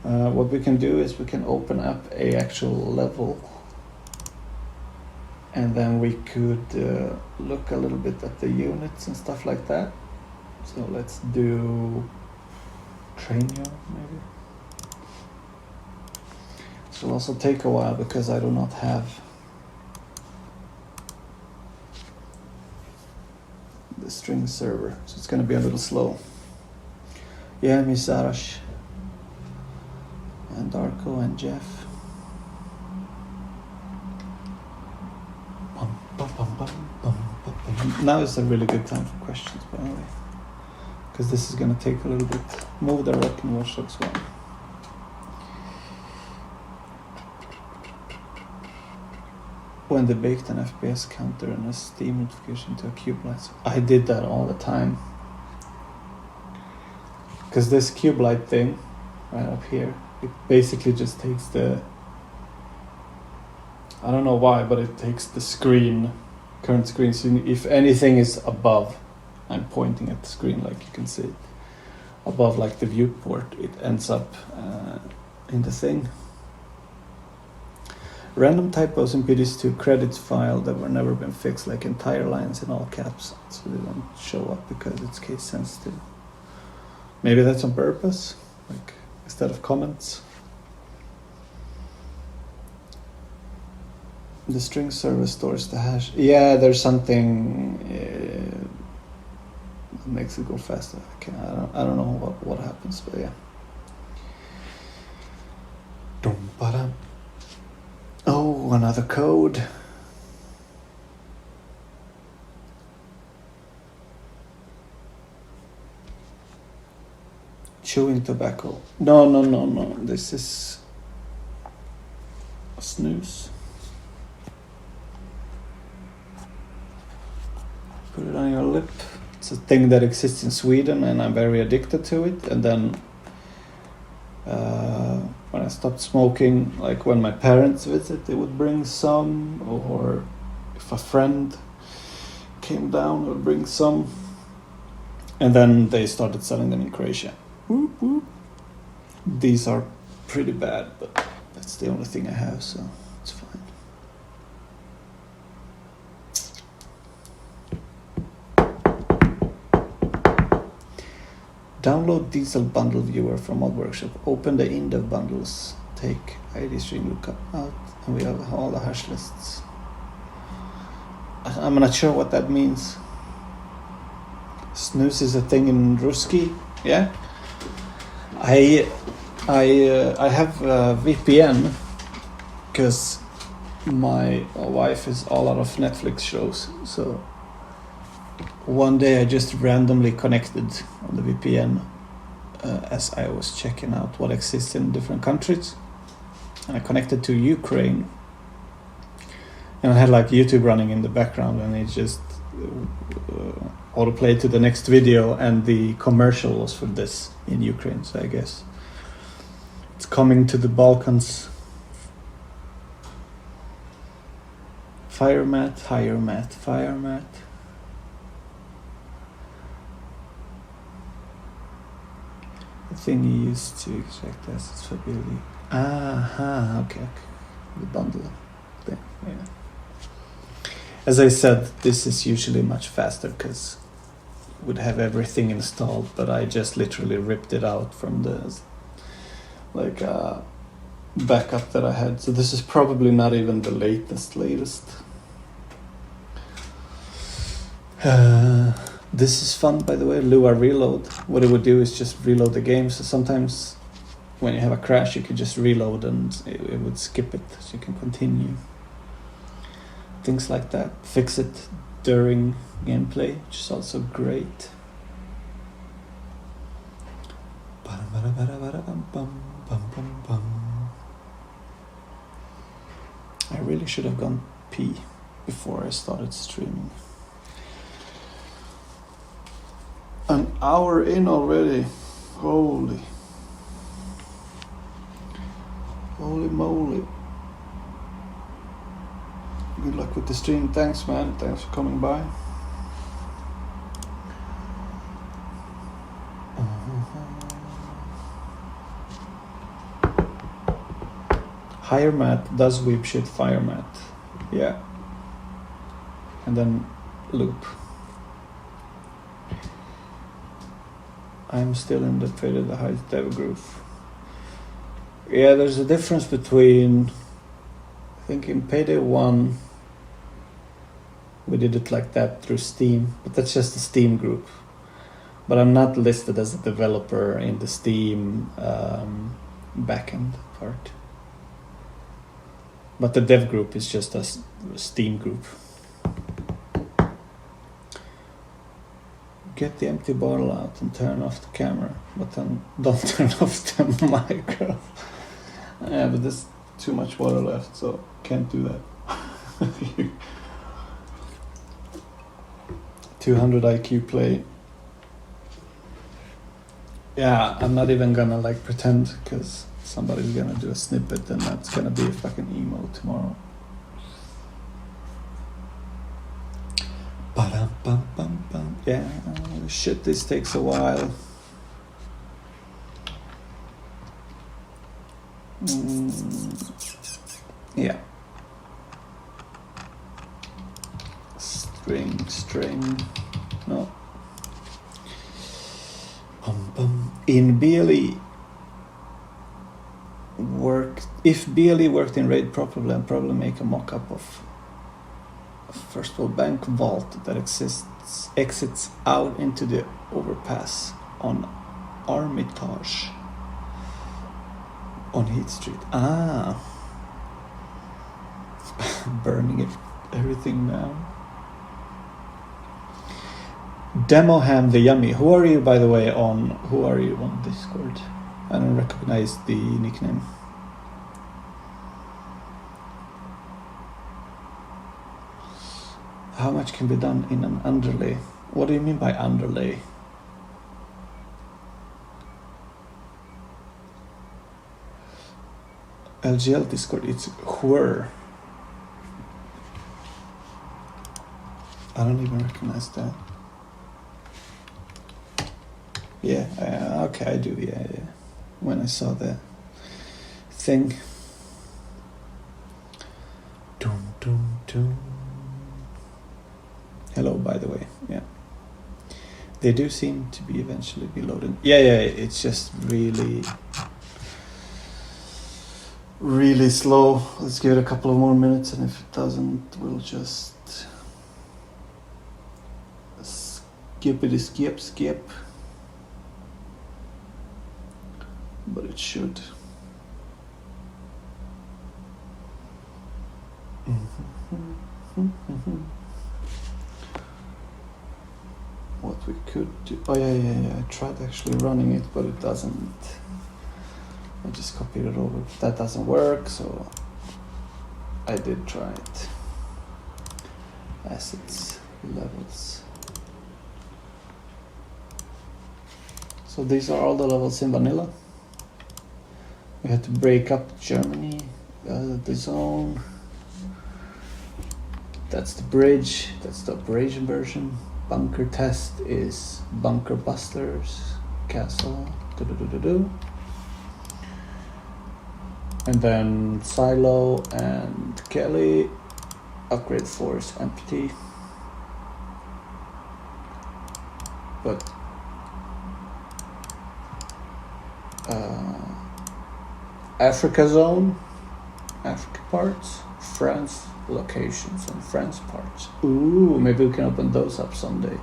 What we can do is we can open up a actual level, and then we could look a little bit at the units and stuff like that. So let's do train yard maybe. This will also take a while because I do not have the string server, so it's gonna be a little slow. Yeah, Miss Arash and Darko and Jeff. Now is a really good time for questions, by the way, because this is gonna take a little bit. Move the rock and Watch Dogs 1. When they baked an FPS counter and a Steam notification to a cube light. I did that all the time. Because this cube light thing, right up here, it basically just takes the... I don't know why, but it takes the screen, current screen. So if anything is above, I'm pointing at the screen like you can see it. Above like the viewport, it ends up in the thing. Random typos in PD2 credits file that were never been fixed, like entire lines in all caps, so they don't show up because it's case sensitive. Maybe that's on purpose, like instead of comments. The string server stores the hash. Yeah, there's something that makes it go faster. I don't know what happens, but yeah. Dum-ba-dum. Oh, another code. Chewing tobacco. No. This is a snooze. Put it on your lip. It's a thing that exists in Sweden and I'm very addicted to it. And then when I stopped smoking, like when my parents visit, they would bring some, or if a friend came down, would bring some. And then they started selling them in Croatia. Whoop, whoop. These are pretty bad, but that's the only thing I have, so it's fine. Download Diesel Bundle Viewer from Mod Workshop. Open the Indev bundles. Take ID string lookup out, and we have all the hash lists. I'm not sure what that means. Snooze is a thing in Ruski, yeah. I have a VPN because my wife is all out of Netflix shows, so one day I just randomly connected on the VPN as I was checking out what exists in different countries, and I connected to Ukraine, and I had like YouTube running in the background, and it just autoplay to the next video, and the commercial was for this in Ukraine, so I guess it's coming to the Balkans. Fire mat, higher mat, fire mat. The thing you used to extract assets for building. Okay. The bundle thing, yeah. As I said, this is usually much faster because it would have everything installed, but I just literally ripped it out from the backup that I had. So this is probably not even the latest. This is fun, by the way, Lua Reload. What it would do is just reload the game. So sometimes when you have a crash, you could just reload and it would skip it, so you can continue. Things like that. Fix it during gameplay, which is also great. I really should have gone pee before I started streaming. An hour in already. Holy. Holy moly. Good luck with the stream. Thanks, man. Thanks for coming by. Higher mat does weep shit fire mat. Yeah. And then loop. I'm still in the Faded the Heights dev groove. Yeah, there's a difference between, I think in Payday 1 we did it like that through Steam, but that's just a Steam group. But I'm not listed as a developer in the Steam backend part. But the dev group is just a Steam group. Get the empty bottle out and turn off the camera, but then don't turn off the micro. Yeah, but there's too much water left, so can't do that. 200 IQ play. Yeah, I'm not even gonna like pretend, because somebody's gonna do a snippet and that's gonna be a fucking emo tomorrow. Ba-dum-bum-bum-bum. Yeah, shit, this takes a while. Yeah. String. No. In BLE if BLE worked in RAID properly, I'd probably make a mock-up of a First World Bank vault that exits out into the overpass on Armitage on Heat Street. Burning everything down. Demoham the Yummy. Who are you, by the way, on Discord? I don't recognize the nickname. How much can be done in an underlay? What do you mean by underlay? LGL Discord, it's whir. I don't even recognize that. Yeah, okay, I do, yeah. When I saw the thing. Dum. Hello, by the way, yeah. They do seem to be eventually be loaded. Yeah, it's just really slow. Let's give it a couple of more minutes, and if it doesn't, we'll just skip. But it should. What we could do. Oh yeah. I tried actually running it, but it doesn't. I just copied it over. That doesn't work, so I did try it. Assets, levels. So these are all the levels in vanilla. We had to break up Germany, the zone. That's the bridge, that's the operation version. Bunker test is Bunker Busters, Castle, And then Silo and Kelly, upgrade force empty. But Africa zone, Africa parts, France locations and France parts. Ooh, maybe we can open those up someday.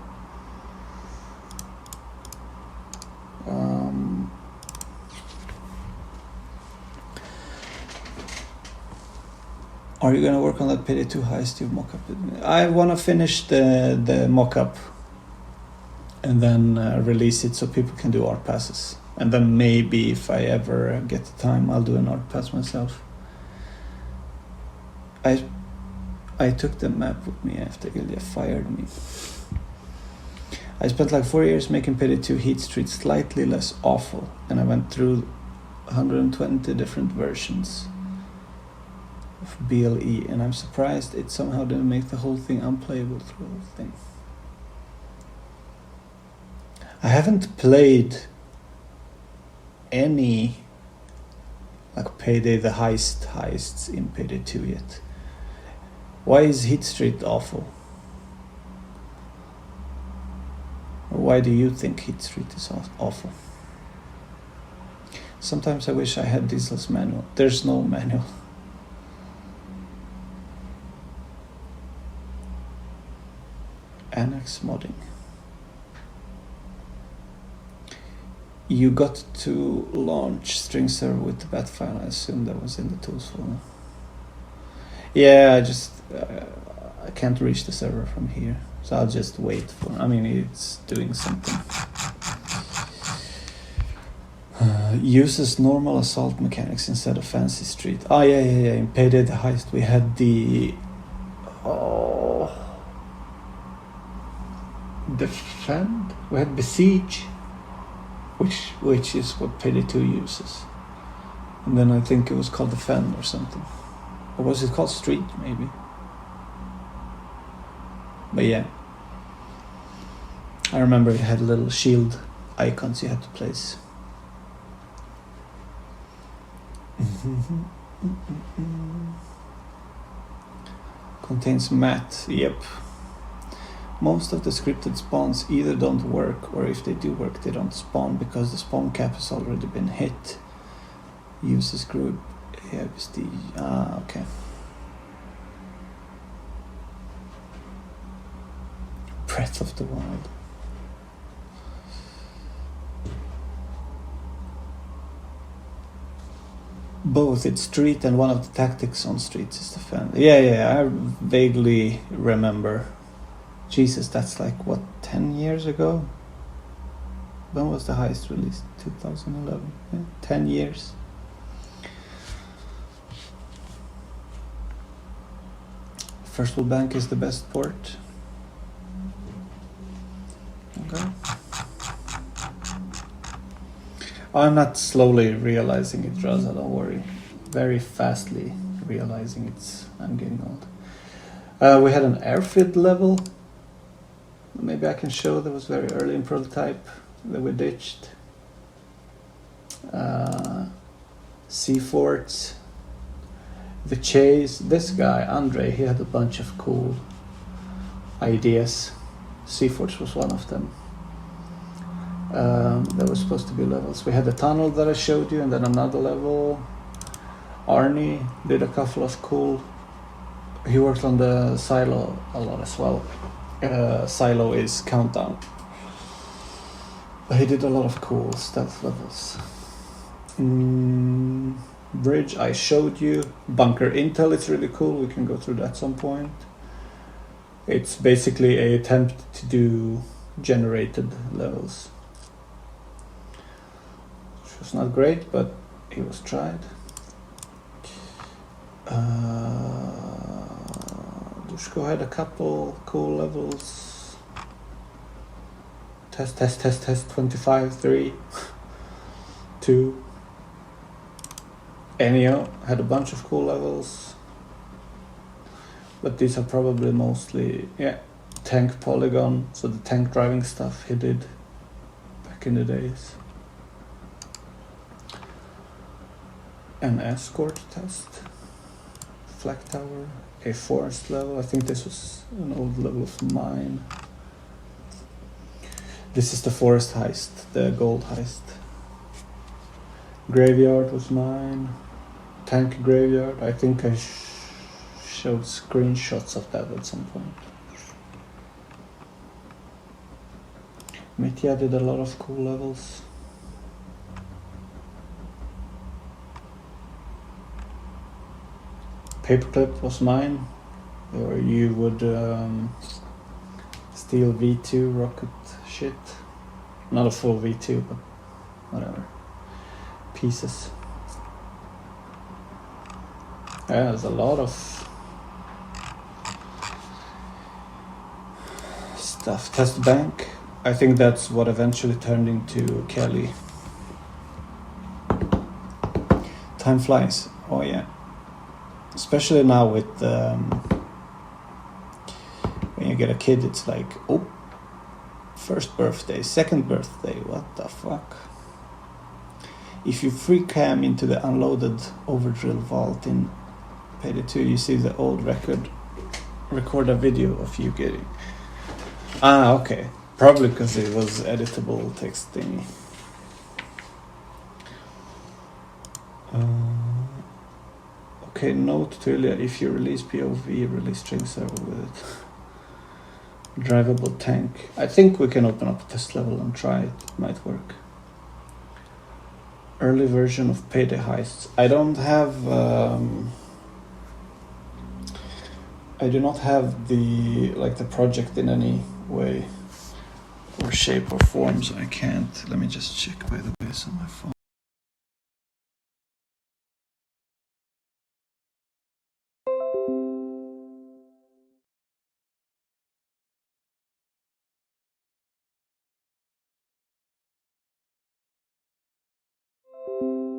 Are you gonna work on that Payday 2 heist you've mock-up? I wanna finish the mock-up and then release it so people can do art passes. And then maybe if I ever get the time, I'll do an art pass myself. I took the map with me after Ilya fired me. I spent like 4 years making Payday 2 Heat Street slightly less awful, and I went through 120 different versions of BLE, and I'm surprised it somehow didn't make the whole thing unplayable through the whole thing. I haven't played any like Payday the heists in Payday 2 yet. Why is Hit Street awful? Or why do you think Hit Street is awful? Sometimes I wish I had Diesel's manual. There's no manual. Annex modding. You got to launch string server with the bat file. I assume that was in the tools folder. Yeah, I can't reach the server from here, so I'll just wait for. I mean, it's doing something. Uses normal assault mechanics instead of fancy street. Oh yeah. In Payday the Heist we had the defend. We had besiege, which is what Payday 2 uses, and then I think it was called defend or something, or was it called street maybe? But yeah, I remember it had little shield icons you had to place. Contains mat. Yep. Most of the scripted spawns either don't work, or if they do work, they don't spawn because the spawn cap has already been hit. Uses group AFSD. Okay. Breath of the Wild. Both it's street and one of the tactics on streets is defend. Yeah, I vaguely remember. Jesus, that's like what, 10 years ago? When was the heist released? 2011. Yeah, 10 years. First World Bank is the best port. Okay. I'm not slowly realizing it, Raza, don't worry. Very fastly realizing I'm getting old. We had an airfield level. Maybe I can show that was very early in prototype that we ditched. Sea forts. The chase. This guy, Andre, he had a bunch of cool ideas. Sea forts was one of them. There was supposed to be levels. We had the tunnel that I showed you, and then another level. Arnie did a couple of cool. He worked on the silo a lot as well. Silo is countdown. But he did a lot of cool stealth levels. Bridge I showed you. Bunker Intel is really cool. We can go through that some point. It's basically an attempt to do generated levels. Which was not great, but it was tried. Dushko had a couple cool levels. Test 25, 3, 2. Enio had a bunch of cool levels. But these are probably mostly, tank polygon, so the tank driving stuff he did back in the days. An escort test. Flag tower. A forest level. I think this was an old level of mine. This is the forest heist, the gold heist. Graveyard was mine. Tank graveyard. I think I showed screenshots of that at some point. Mitya did a lot of cool levels. Paperclip was mine, or you would steal V2 rocket shit. Not a full V2, but whatever. Pieces. Yeah, there's a lot of stuff. Test bank. I think that's what eventually turned into Kelly. Time flies. Oh yeah. Especially now with when you get a kid, it's like, oh, first birthday, second birthday, what the fuck? If you free cam into the unloaded overdrill vault in Payday 2, you see the old record a video of you getting. Ah, okay. Probably because it was editable text thingy. Okay, note to Ilya, if you release POV, release string server with it. Drivable tank. I think we can open up a test level and try it. Might work. Early version of Payday Heists. I don't have... I do not have the project in any way or shape or form, so I can't. Let me just check, by the way, it's on my phone.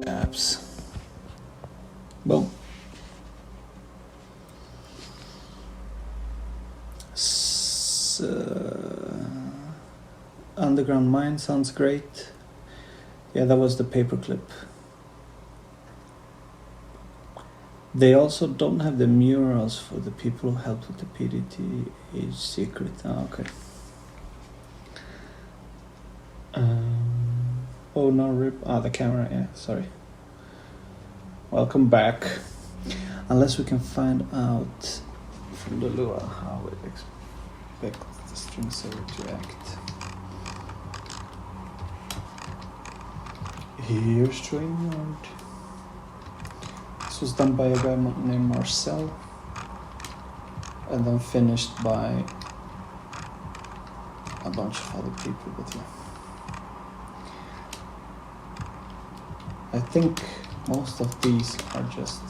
Apps. Boom. Underground Mine sounds great. Yeah, that was the paperclip. They also don't have the murals for the people who helped with the PDT age secret. Oh, okay. Oh no, rip. The camera, yeah, sorry. Welcome back. Unless we can find out from the Lua how it expects the string server to act. Here's StreamYard. This was done by a guy named Marcel, and then finished by a bunch of other people, but yeah. I think most of these are just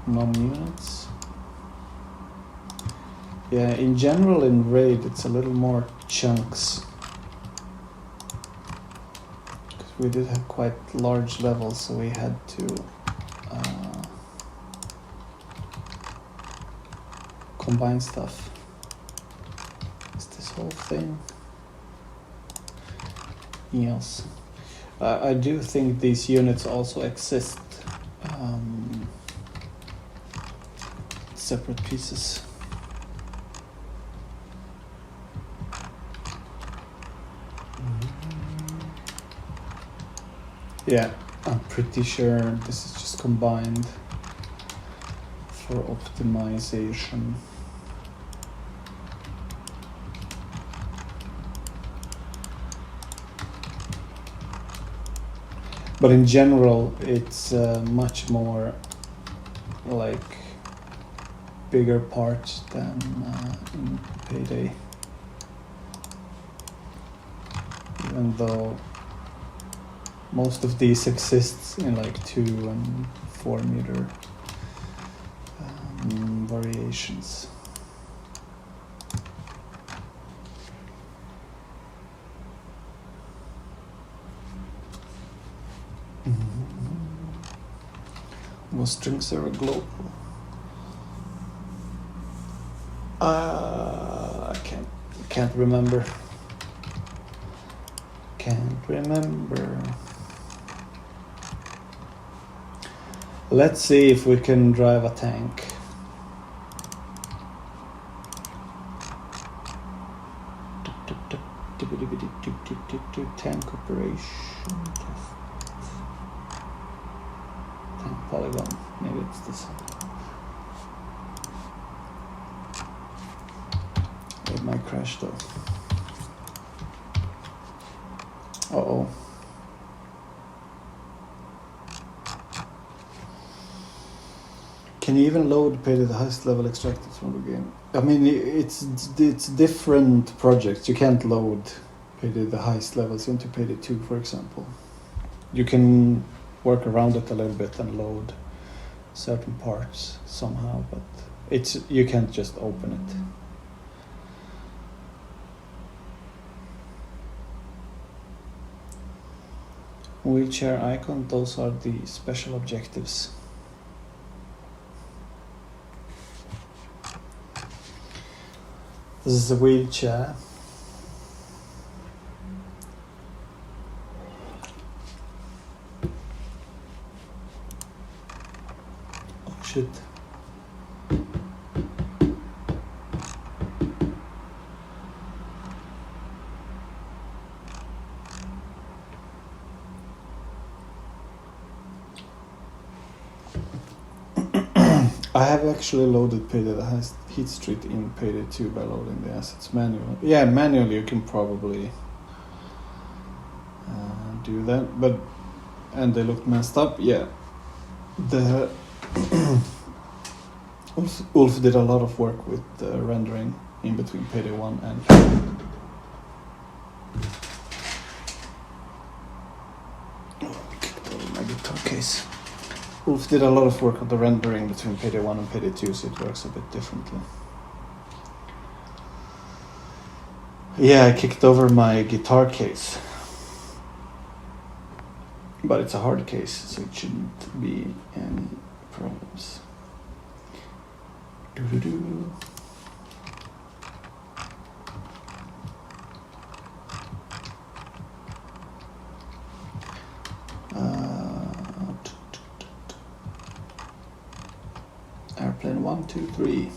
non-units. Yeah, in general in RAID it's a little more chunks. Because we did have quite large levels, so we had to combine stuff. Is this whole thing? Yes. I do think these units also exist separate pieces. Yeah, I'm pretty sure this is just combined for optimization. But in general, it's much more like bigger parts than in Payday. Even though most of these exists in like 2 and 4 meter variations. Was string server global? I can't remember. Can't remember. Let's see if we can drive a tank. Tank operation test. Tank polygon. Maybe it's this one. It might crash though. Uh-oh. Can you even load Payday the highest level extracted from the game? I mean, it's different projects. You can't load Payday the highest levels into Payday 2, for example. You can work around it a little bit and load certain parts somehow, but you can't just open it. Wheelchair icon, those are the special objectives. This is a wheelchair. Oh shit. I have actually loaded Payday that has Heat Street in Payday 2 by loading the assets manually. Yeah, manually you can probably do that, but and they look messed up. Yeah, the Ulf did a lot of work with the rendering in between Payday 1 and. Oh, I kicked over my guitar case. Ulf did a lot of work on the rendering between Payday 1 and Payday 2, so it works a bit differently. Yeah, I kicked over my guitar case. But it's a hard case, so it shouldn't be any problems. Doo-doo-doo. Airplane 1, 2, 3.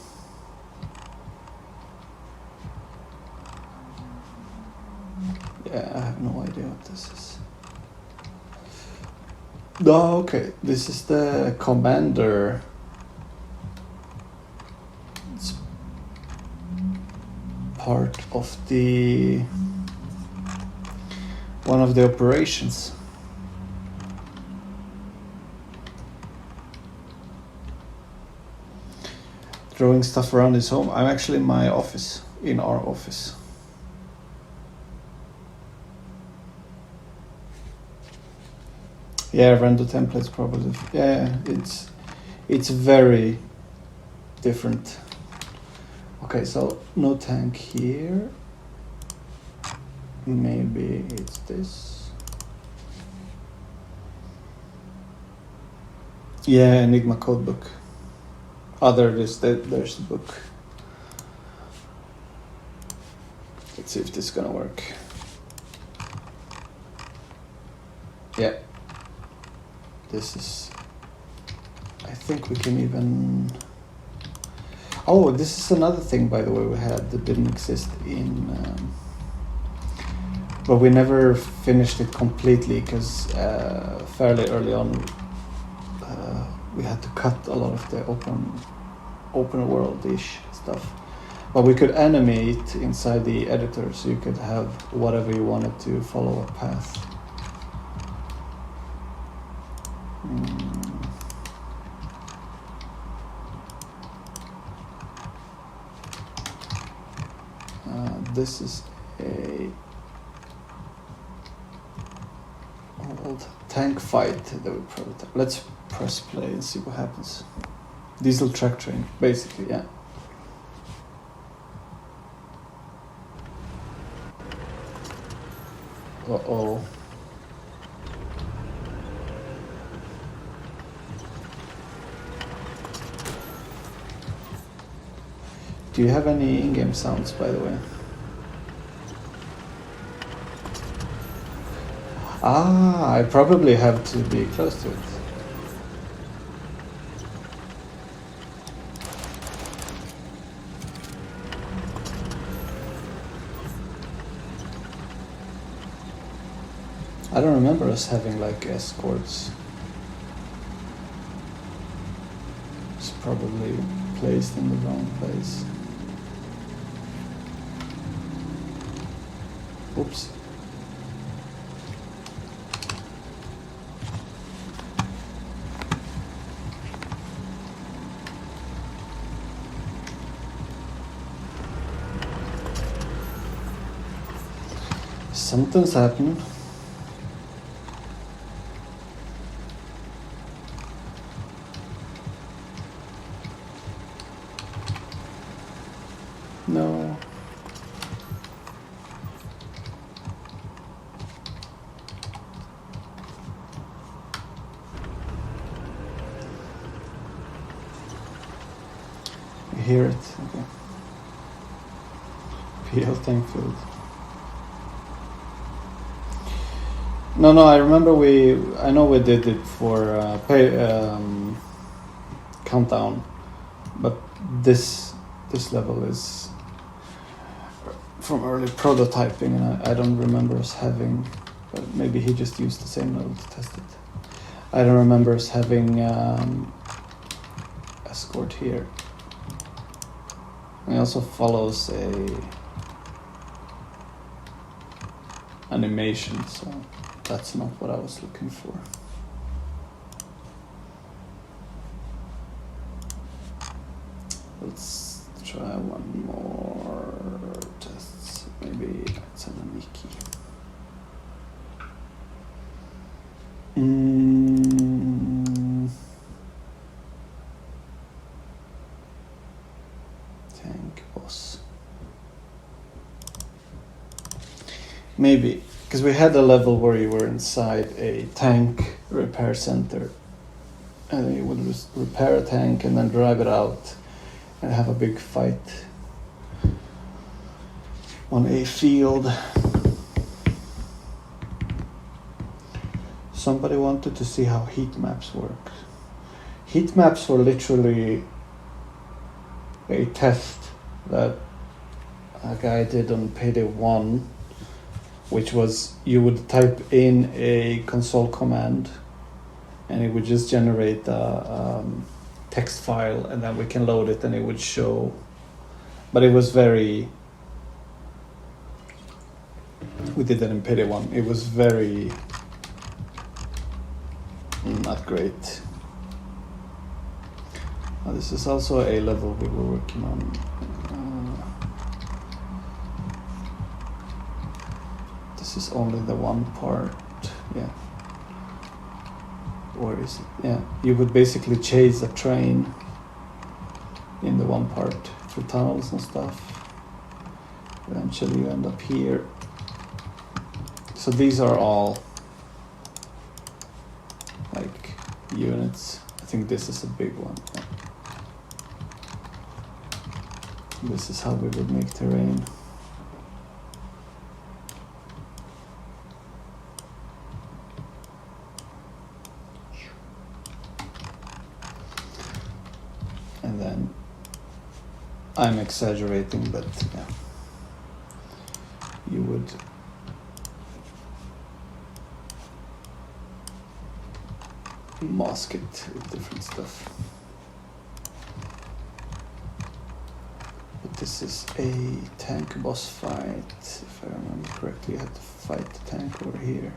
Yeah, I have no idea what this is. Oh, okay. This is the commander. It's part of the one of the operations. Throwing stuff around his home. I'm actually in my office, in our office. Yeah, render templates probably. Yeah, it's very different. Okay, so no tank here. Maybe it's this. Yeah, Enigma codebook. There's the book. Let's see if this is gonna work. Yeah. This is... I think we can even... Oh, this is another thing, by the way, we had that didn't exist in... but we never finished it completely, because fairly early on we had to cut a lot of the open world-ish stuff. But we could animate inside the editor, so you could have whatever you wanted to follow a path. This is a old tank fight that we prototype. Let's press play and see what happens. Diesel track train, basically, yeah. Uh-oh. Do you have any in-game sounds, by the way? I probably have to be close to it. I don't remember us having like escorts. It's probably placed in the wrong place. Oops. Something's happened. No. hear it. Okay. PL tank field. No, I remember I know we did it for countdown, but this level is from early prototyping, and I don't remember us having, but maybe he just used the same level to test it. I don't remember us having escort here. And he also follows a animation, so that's not what I was looking for. Let's try one more test. Maybe it's an Aniki. Tank boss. Maybe, because we had a level where you were inside a tank repair center, and you would repair a tank and then drive it out and have a big fight on a field. Somebody wanted to see how heat maps work. Heat maps were literally a test that a guy did on Payday 1, which was you would type in a console command and it would just generate a text file, and then we can load it and it would show. But it was very... We did that in Payday 1. It was very... not great. This is also a level we were working on. This is only the one part, yeah. Or is it? Yeah, you would basically chase a train in the one part through tunnels and stuff. Eventually you end up here. So these are all like units. I think this is a big one. Yeah. This is how we would make terrain. And then I'm exaggerating, but yeah, you would mask it with different stuff. But this is a tank boss fight. If I remember correctly, you had to fight the tank over here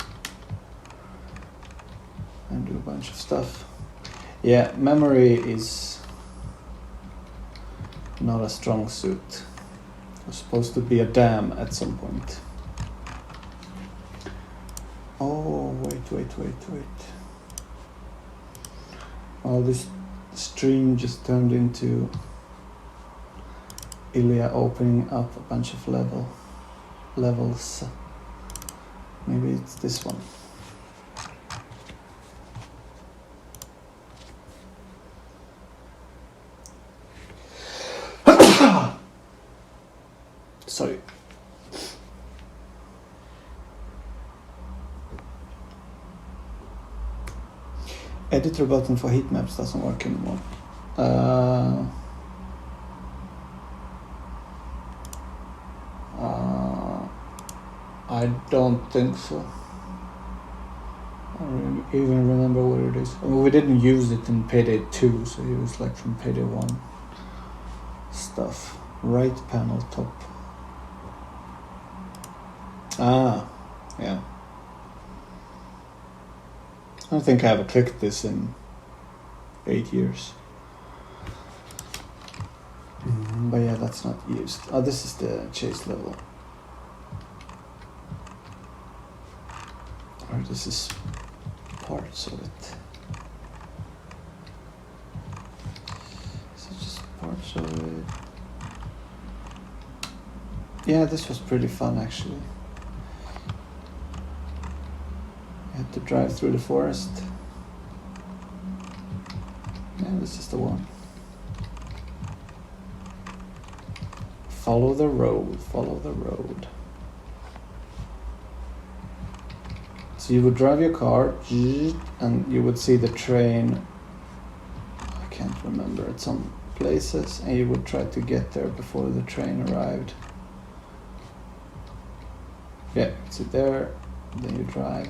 and do a bunch of stuff. Yeah, memory is not a strong suit. It was supposed to be a dam at some point. Oh, wait. Oh, this stream just turned into Ilya opening up a bunch of levels. Maybe it's this one. Sorry. Editor button for heat maps doesn't work anymore. I don't think so. I don't even remember what it is. I mean, we didn't use it in Payday 2, so it was like from Payday 1 stuff. Right panel top. Ah, yeah. I don't think I ever clicked this in 8 years. But yeah, that's not used. Oh, this is the chase level. Or this is parts of it. This is just parts of it. Yeah, this was pretty fun actually. Had to drive through the forest. Yeah, this is the one. Follow the road, follow the road. So you would drive your car and you would see the train, I can't remember, at some places, and you would try to get there before the train arrived. Yeah, sit there, then you drive.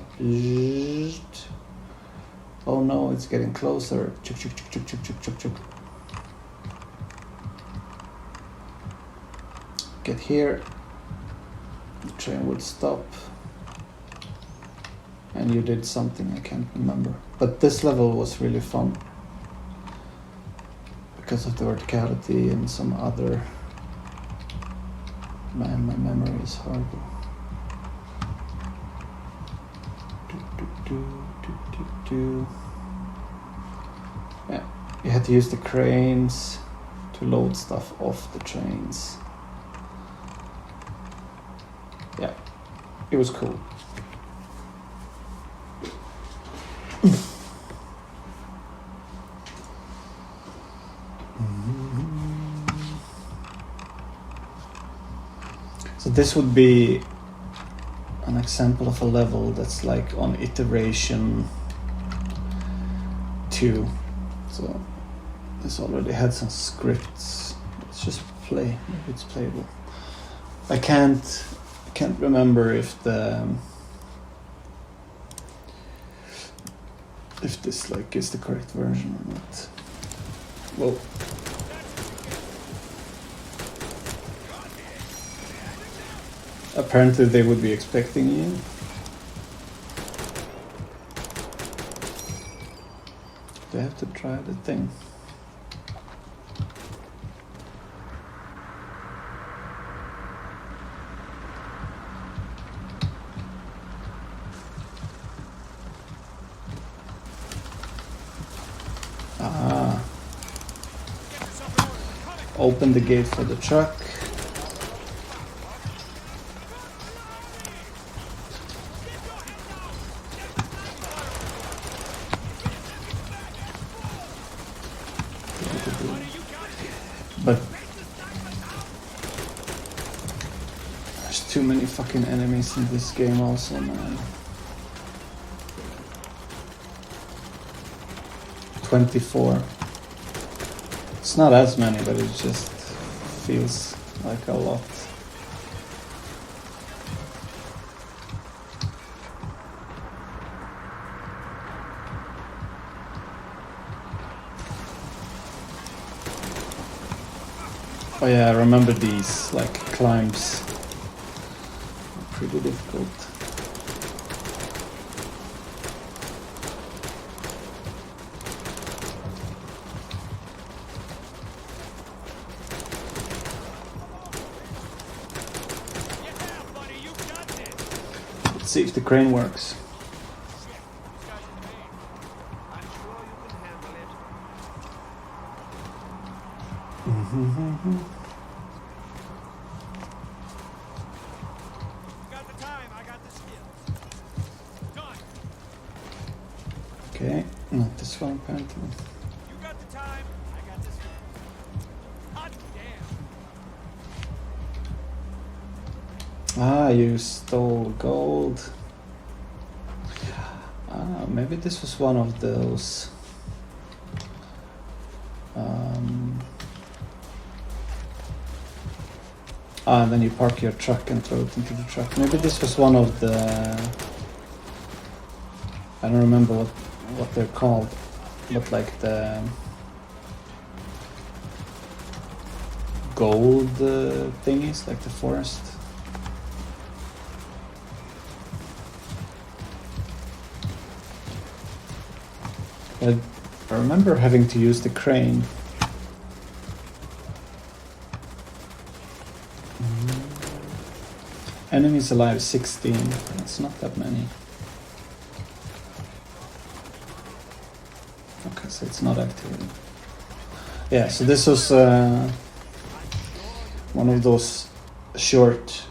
Oh no, it's getting closer. Chuk, chuk, chuk, chuk, chuk, chuk, chuk, chuk. Get here, the train would stop, and you did something I can't remember. But this level was really fun because of the verticality and some other. Man, my memory is horrible. Yeah, you had to use the cranes to load stuff off the trains. Yeah, it was cool. So this would be an example of a level that's like on iteration 2. So this already had some scripts. Let's just play. Maybe it's playable. I can't remember if this like is the correct version or not. Whoa. Apparently they would be expecting you. They have to try the thing. Open the gate for the truck. But there's too many fucking enemies in this game also, man. 24. It's not as many, but it just feels like a lot. Oh yeah, I remember these, like, climbs. Pretty difficult. Let's see if the crane works. Okay, not this one apparently. You got the time, I got this. Hot damn. Ah, you stole gold. Maybe this was one of those. And then you park your truck and throw it into the truck. Maybe this was one of the. I don't remember what they're called, but like the gold thingies, like the forest. I remember having to use the crane. Enemies alive 16. That's not that many. Okay, so it's not activated. Yeah, so this was one of those short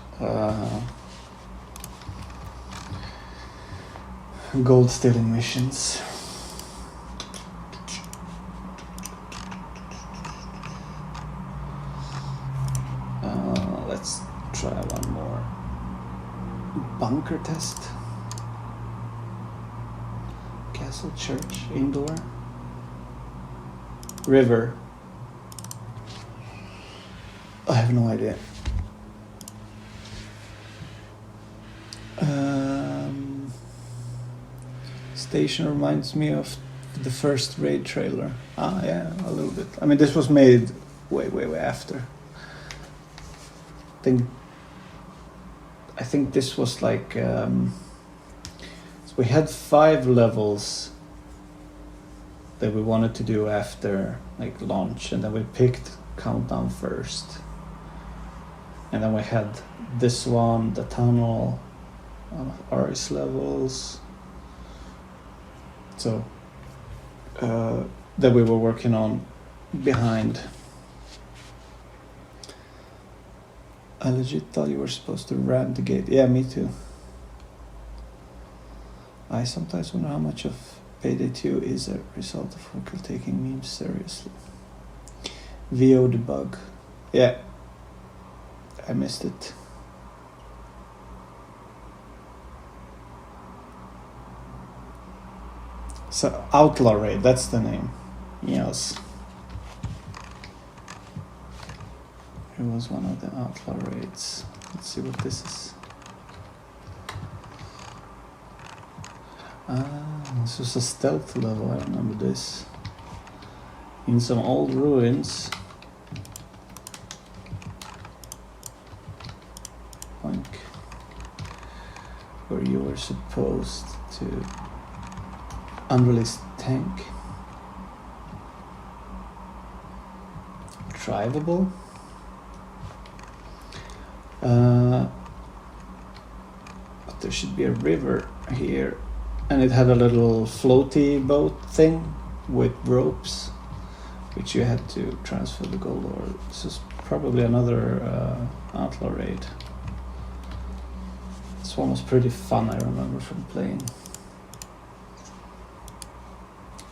gold stealing missions. bunker test. Castle church indoor. River. I have no idea. Station reminds me of the first Raid trailer. Ah, yeah, a little bit. I mean, this was made way after. I think this was like so we had 5 levels that we wanted to do after like launch, and then we picked Countdown first, and then we had this one, the tunnel, RS levels, so that we were working on behind. I legit thought you were supposed to ram the gate. Yeah, me too. I sometimes wonder how much of Payday 2 is a result of Hookle taking memes seriously. VOD bug. Yeah. I missed it. So, Outlaw Raid, that's the name. Yes. It was one of the Outlaw Raids. Let's see what this is. This was a stealth level, I remember this. In some old ruins. Like, where you were supposed to unreleased tank. Drivable? But there should be a river here, and it had a little floaty boat thing with ropes, which you had to transfer the gold ore. This is probably another Outlaw Raid. This one was pretty fun, I remember from playing.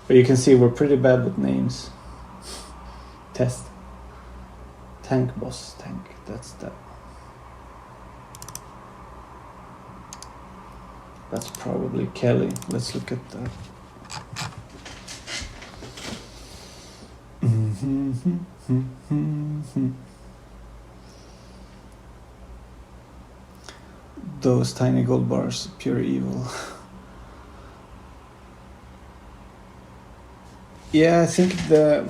But you can see we're pretty bad with names. Test. Tank boss tank, that's that. That's probably Kelly. Let's look at that. Those tiny gold bars, pure evil. Yeah, I think I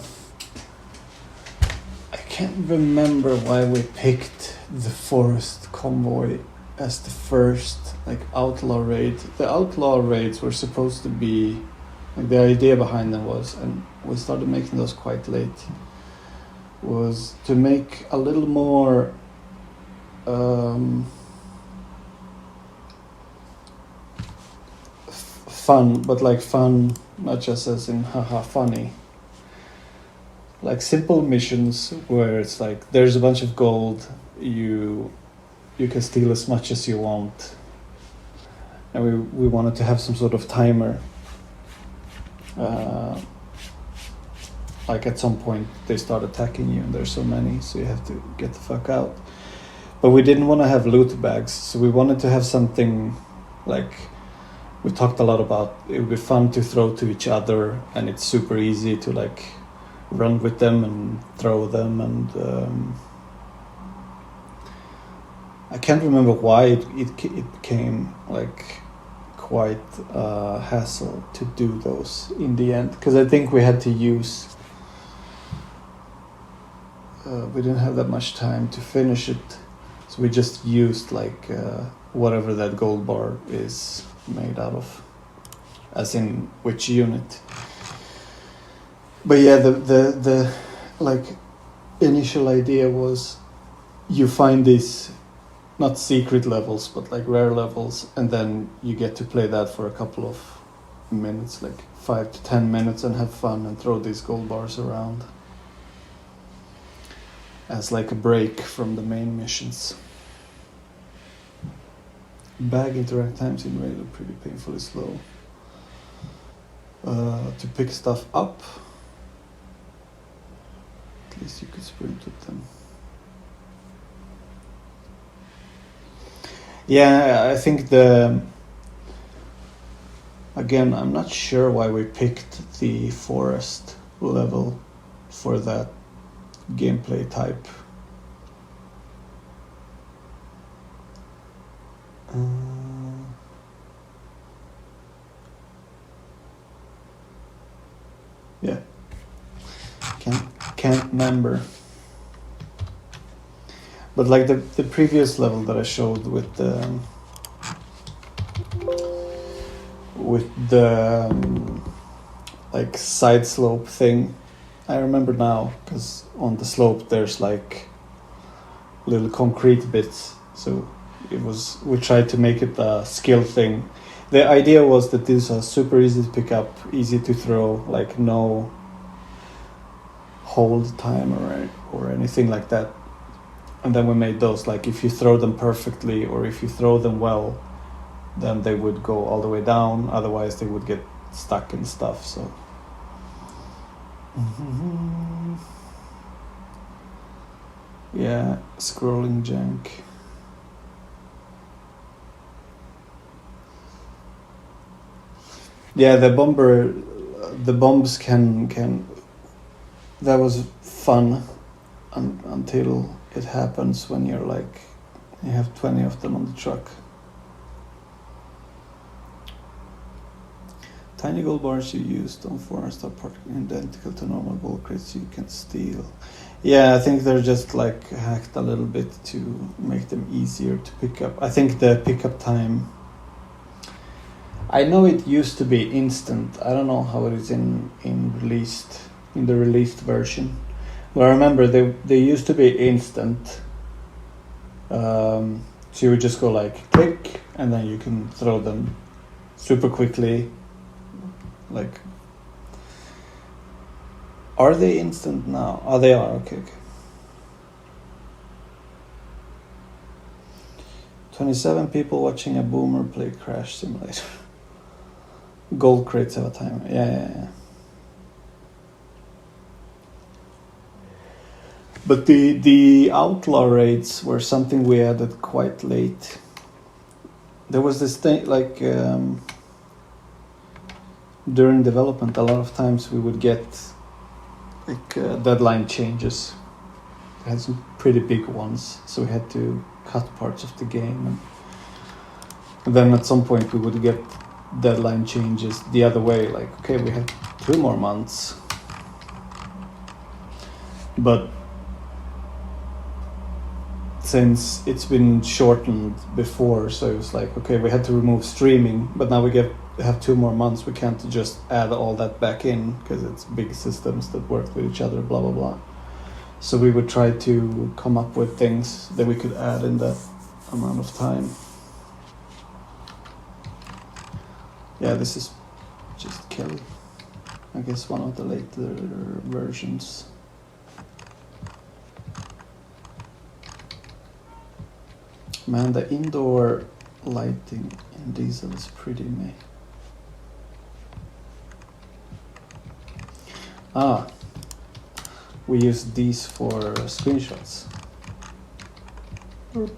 can't remember why we picked the forest convoy as the first like outlaw raid. The outlaw raids were supposed to be like, the idea behind them was, and we started making those quite late, was to make a little more fun, but like fun not just as in haha funny, like simple missions where it's like there's a bunch of gold, you can steal as much as you want, and we wanted to have some sort of timer. Like at some point they start attacking you and there's so many, so you have to get the fuck out. But we didn't want to have loot bags, so we wanted to have something like we talked a lot about. It would be fun to throw to each other, and it's super easy to like run with them and throw them, and I can't remember why it became like quite a hassle to do those in the end, because I think we had to use we didn't have that much time to finish it, so we just used like whatever that gold bar is made out of, as in which unit. But yeah, the like initial idea was you find these not secret levels but like rare levels, and then you get to play that for a couple of minutes, like 5 to 10 minutes, and have fun and throw these gold bars around as like a break from the main missions. Bag interact times in raid are pretty painfully slow. To pick stuff up, at least you could sprint with them. Yeah, I think the... Again, I'm not sure why we picked the forest level for that gameplay type. Yeah, can't remember. But like the previous level that I showed with the like side slope thing, I remember now because on the slope there's like little concrete bits, so we tried to make it a skill thing. The idea was that these are super easy to pick up, easy to throw, like no hold time or anything like that. And then we made those, like if you throw them perfectly or if you throw them well, then they would go all the way down, otherwise they would get stuck and stuff. So yeah, scrolling jank. Yeah, the bombs can. That was fun until it happens when you have 20 of them on the truck. Tiny gold bars you used on forest are practically identical to normal gold crates you can steal. Yeah, I think they're just like hacked a little bit to make them easier to pick up. I think the pickup time, I know it used to be instant. I don't know how it is in the released version. But I remember they used to be instant. So you would just go like click and then you can throw them super quickly. Like, are they instant now? Oh, they are. Okay. 27 people watching a boomer play Crash Simulator. Gold crates have a timer. Yeah. But the outlaw raids were something we added quite late. There was this thing like during development, a lot of times we would get like deadline changes. We had some pretty big ones, so we had to cut parts of the game, and then at some point we would get deadline changes the other way, like okay, we have 2 more months, but since it's been shortened before, so it was like okay, we had to remove streaming, but now we have 2 more months. We can't just add all that back in because it's big systems that work with each other, blah blah blah. So we would try to come up with things that we could add in that amount of time. Yeah, this is just Kelly. I guess one of the later versions. Man, the indoor lighting in Diesel is pretty meh. We use these for screenshots. Let's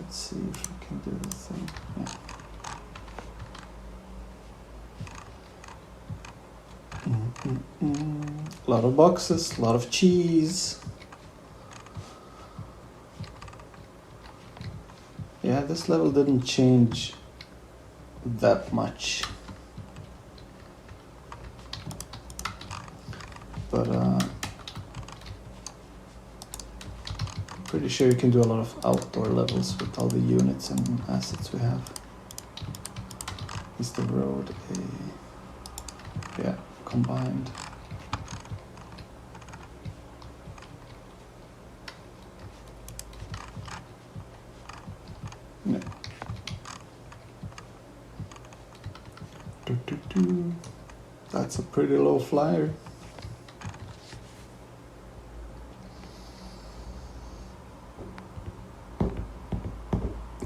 see if we can do the thing. Yeah. A lot of boxes, a lot of cheese. Yeah, this level didn't change that much. But pretty sure you can do a lot of outdoor levels with all the units and assets we have. Is the road combined? No. That's a pretty low flyer.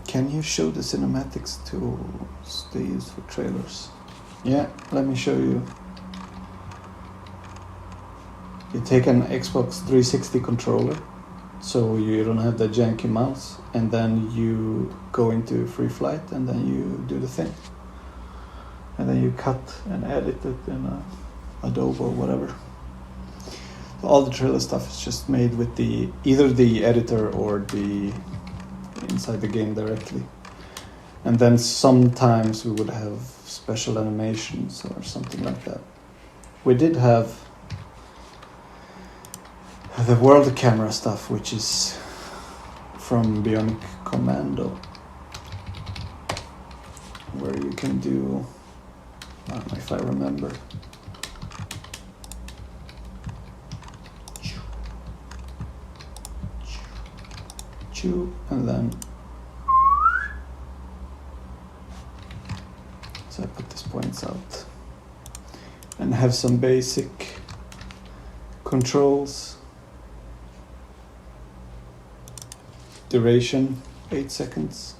Can you show the cinematics tools they use for trailers? Yeah, let me show you. You take an Xbox 360 controller so you don't have the janky mouse, and then you go into free flight, and then you do the thing, and then you cut and edit it in Adobe or whatever. All the trailer stuff is just made with either the editor or the inside the game directly. And then sometimes we would have special animations or something like that. We did have the world camera stuff, which is from Bionic Commando, where you can do, I don't know if I remember. And then so I put these points out and have some basic controls. Duration 8 seconds.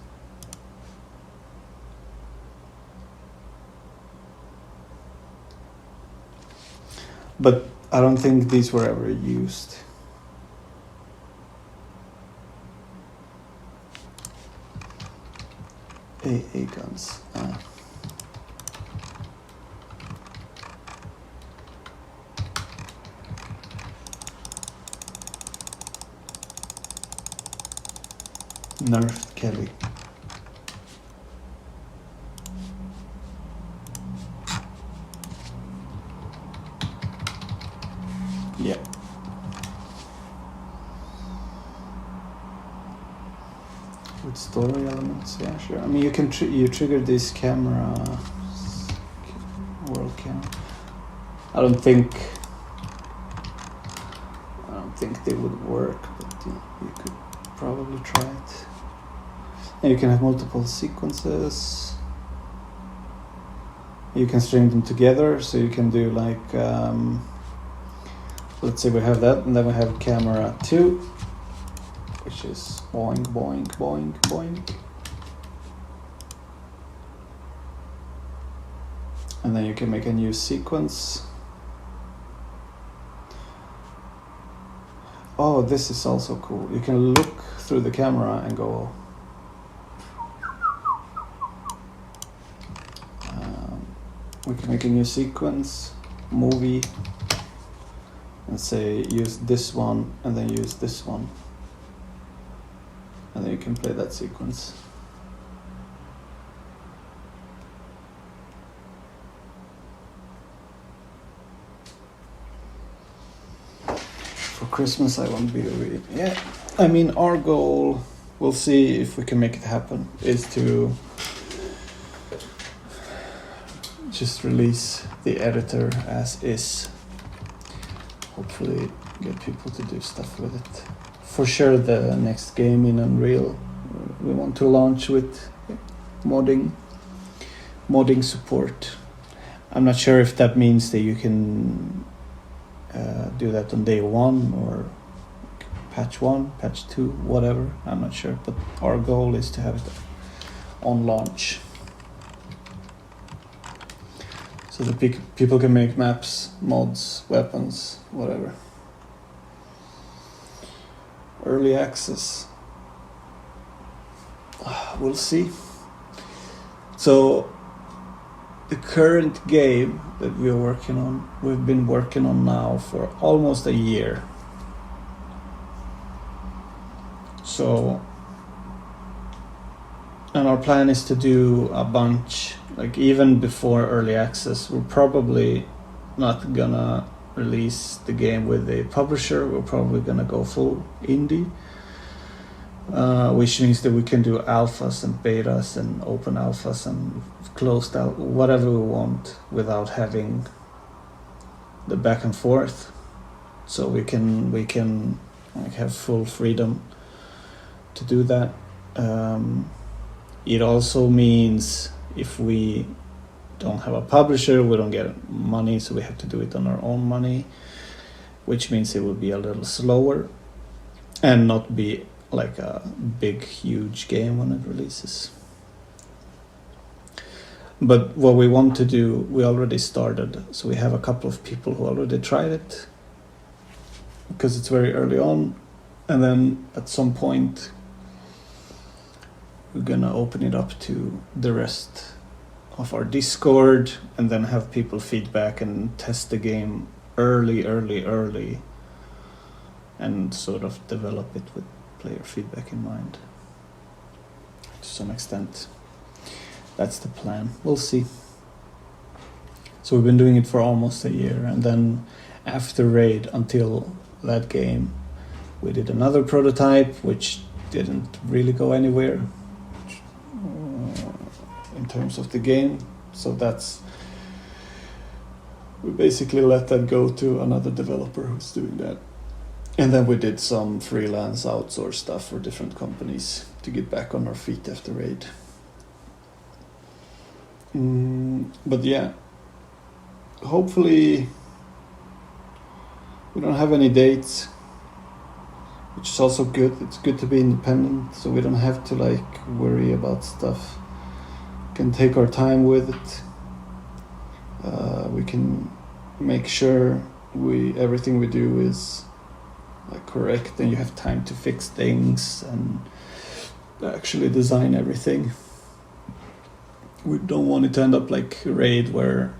But I don't think these were ever used. AA guns. Nerfed Kelly. Yeah. With story elements, yeah, sure. I mean, you can you trigger this camera, world camera. I don't think they would work, but you could probably try it. And you can have multiple sequences. You can string them together, so you can do like, let's say we have that, and then we have camera 2, which is boing, boing, boing, boing. And then you can make a new sequence. Oh, this is also cool. You can look through the camera and go, we can make a new sequence, movie, and say use this one and then use this one. And then you can play that sequence. For Christmas I want BOD. Yeah, I mean our goal, we'll see if we can make it happen, is to just release the editor as is. Hopefully get people to do stuff with it. For sure the next game in Unreal we want to launch with modding support. I'm not sure if that means that you can do that on day 1 or patch 1, patch 2, whatever. I'm not sure, but our goal is to have it on launch. So the people can make maps, mods, weapons, whatever. Early access. We'll see. So the current game that we're working on, we've been working on now for almost a year. So, and our plan is to do a bunch, like even before early access. We're probably not gonna release the game with a publisher. We're probably gonna go full indie, which means that we can do alphas and betas and open alphas and closed out, whatever we want, without having the back and forth. So we can like have full freedom to do that. It also means if we don't have a publisher, we don't get money, so we have to do it on our own money, which means it will be a little slower and not be like a big, huge game when it releases. But what we want to do, we already started, so we have a couple of people who already tried it, because it's very early on, And then at some point we're gonna open it up to the rest of our Discord and then have people feedback and test the game early and sort of develop it with player feedback in mind to some extent. That's the plan. We'll see. So we've been doing it for almost a year, and then after Raid, until that game, we did another prototype which didn't really go anywhere in terms of the game. So we basically let that go to another developer who's doing that. And then we did some freelance outsource stuff for different companies to get back on our feet after Raid. But yeah, hopefully we don't have any dates, which is also good. It's good to be independent, so we don't have to like worry about stuff. We can take our time with it. We can make sure everything we do is like correct, and you have time to fix things and actually design everything. We don't want it to end up like Raid, where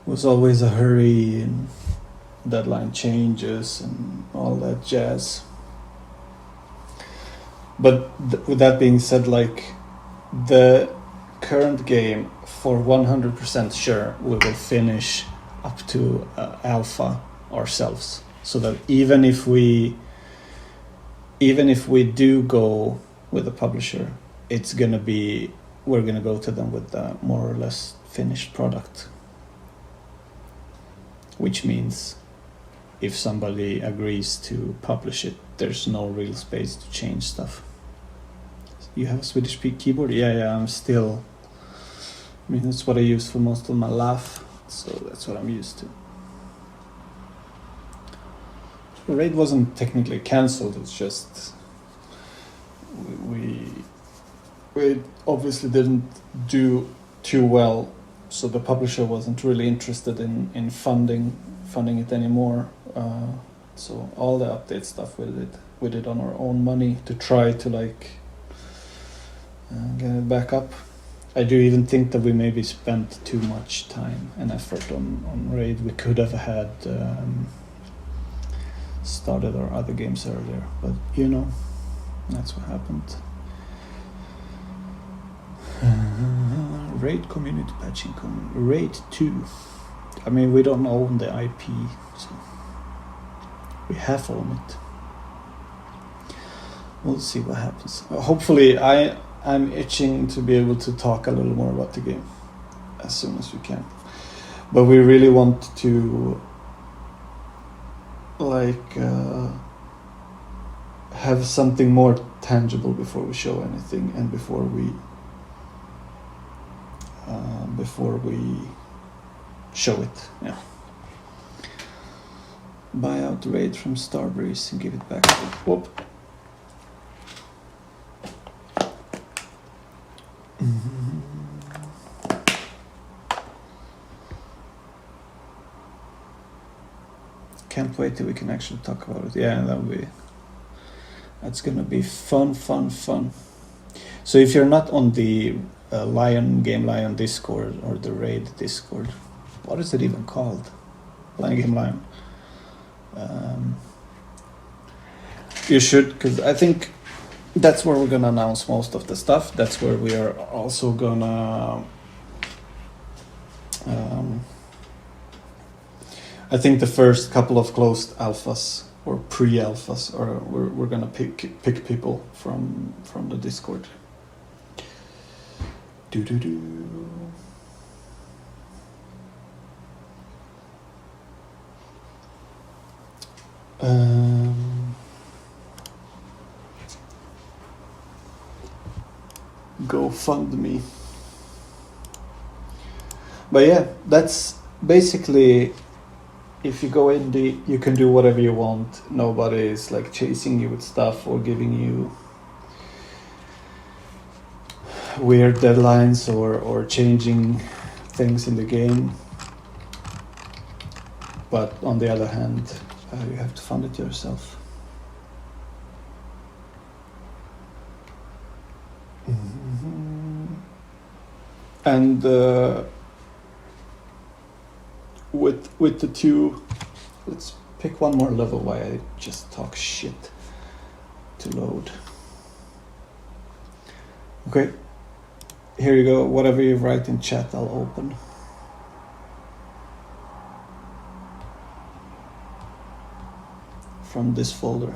it was always a hurry and deadline changes and all that jazz. But with that being said, like the current game, for 100% sure we will finish up to alpha ourselves, so that even if we do go with a publisher, we're gonna go to them with a more or less finished product, which means if somebody agrees to publish it, there's no real space to change stuff. You have a Swedish keyboard? Yeah, I'm still... I mean, that's what I use for most of my life, so that's what I'm used to. Raid wasn't technically cancelled, it's just... We obviously didn't do too well, so the publisher wasn't really interested in funding it anymore. So all the update stuff we did on our own money to try to get it back up. I do even think that we maybe spent too much time and effort on Raid. We could have had started our other games earlier, but that's what happened. Raid community patching, Raid 2. I mean, we don't own the IP, so we half own it. We'll see what happens. Hopefully, I'm itching to be able to talk a little more about the game as soon as we can. But we really want to have something more tangible before we show anything, and before we show it. Yeah. Buy out Raid from Starbreeze and give it back to Whoop. Can't wait till we can actually talk about it. Yeah, that's gonna be fun. So if you're not on the Game Lion Discord or the Raid Discord, what is it even called? Game Lion. You should, because I think that's where we're gonna announce most of the stuff. That's where we are also gonna I think the first couple of closed alphas or pre-alphas, or we're gonna pick people from the Discord. GoFundMe. But yeah, that's basically, if you go indie, you can do whatever you want. Nobody is chasing you with stuff or giving you weird deadlines or changing things in the game. But on the other hand, you have to fund it yourself. And with the two, let's pick one more level while I just talk shit to load. Okay, here you go. Whatever you write in chat, I'll open. From this folder.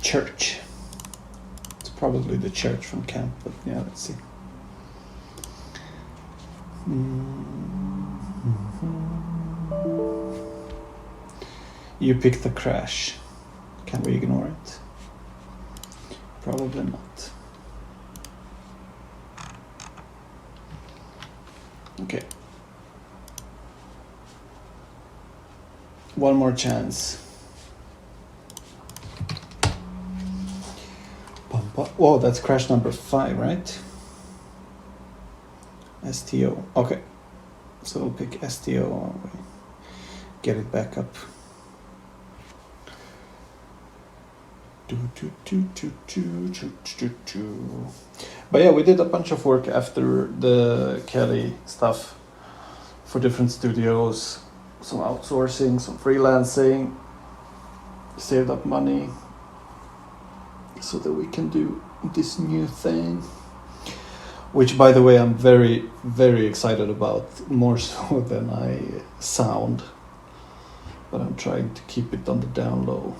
Church. It's probably the church from camp, but yeah, let's see. You picked the crash. Can we ignore it? Probably not. Okay. One more chance. Whoa, that's crash number 5, right? STO. Okay. So we'll pick STO. Get it back up. But yeah, we did a bunch of work after the Kelly stuff for different studios, some outsourcing, some freelancing, saved up money so that we can do this new thing, which by the way I'm very, very excited about, more so than I sound, but I'm trying to keep it on the down low.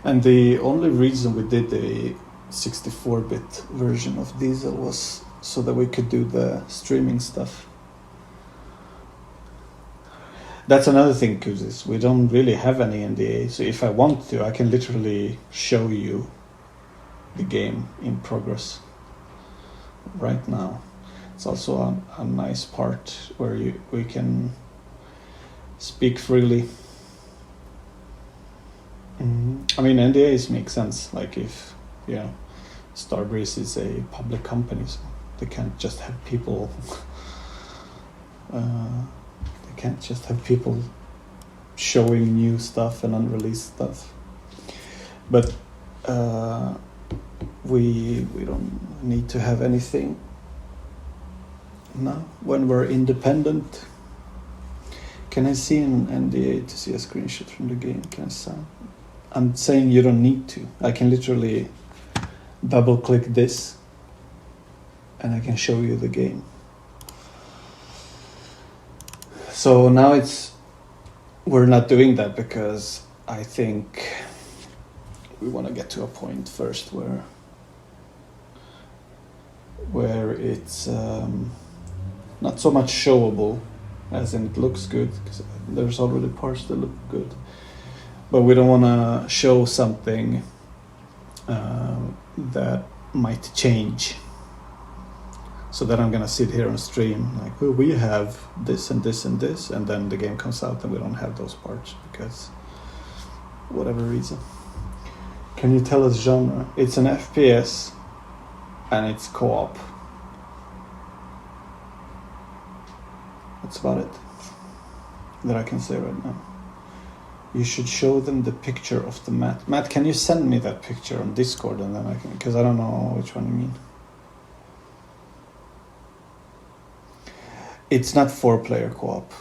And the only reason we did a 64-bit version of Diesel was so that we could do the streaming stuff. That's another thing, because we don't really have any NDA, so if I want to, I can literally show you the game in progress right now. It's also a nice part where we can speak freely. I mean, NDAs make sense. Like if, Starbreeze is a public company, so they can't just have people. They can't just have people showing new stuff and unreleased stuff. But we don't need to have anything now when we're independent. Can I see an NDA to see a screenshot from the game? Can I sign? I'm saying you don't need to. I can literally double click this and I can show you the game. So now we're not doing that because I think we want to get to a point first where it's not so much showable as in it looks good, because there's already parts that look good. But we don't want to show something that might change. So that I'm going to sit here and stream like, well, we have this and this and this, and then the game comes out and we don't have those parts because whatever reason. Can you tell us genre? It's an FPS and it's co-op. That's about it that I can say right now. You should show them the picture of the map. Matt, can you send me that picture on Discord and then I can, because I don't know which one you mean. It's not 4-player co-op.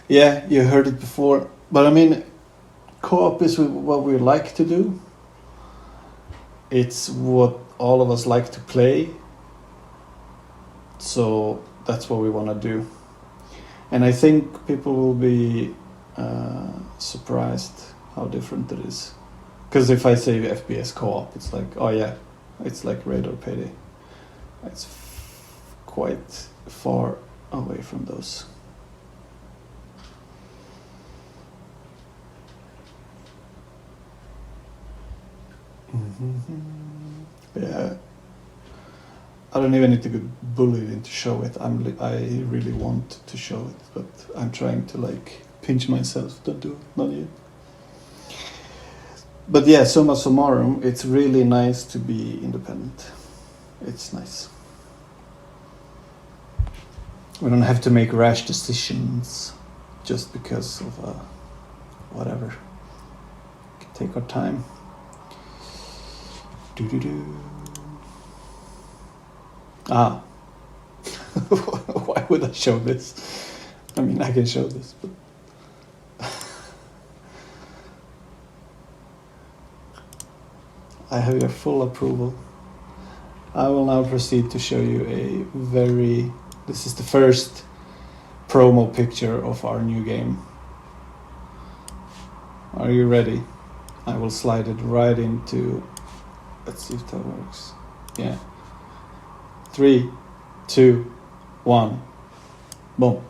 Yeah, you heard it before. But I mean, co-op is what we like to do. It's what all of us like to play. So that's what we want to do. And I think people will be surprised how different it is. Because if I say FPS co-op, it's like, oh yeah, it's like Raid or Payday. It's quite far away from those. Yeah. I don't even need to get bullied into show it. I really want to show it, but I'm trying to like pinch myself. Don't do it, not yet. But yeah, summa summarum, it's really nice to be independent. It's nice. We don't have to make rash decisions just because of whatever. We can take our time. Do. Ah. Why would I show this? I mean, I can show this, but... I have your full approval. I will now proceed to show you a very... This is the first promo picture of our new game. Are you ready? I will slide it right into... Let's see if that works. Yeah. 3, 2, 1. Boom.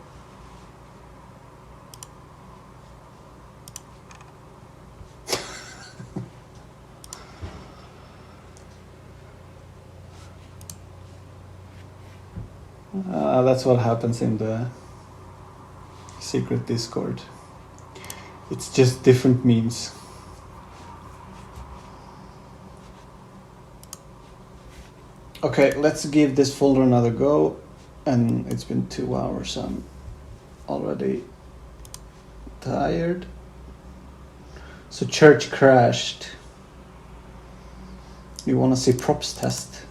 That's what happens in the secret Discord. It's just different memes. Okay, let's give this folder another go. And it's been 2 hours. I'm already tired. So church crashed. You want to see props test?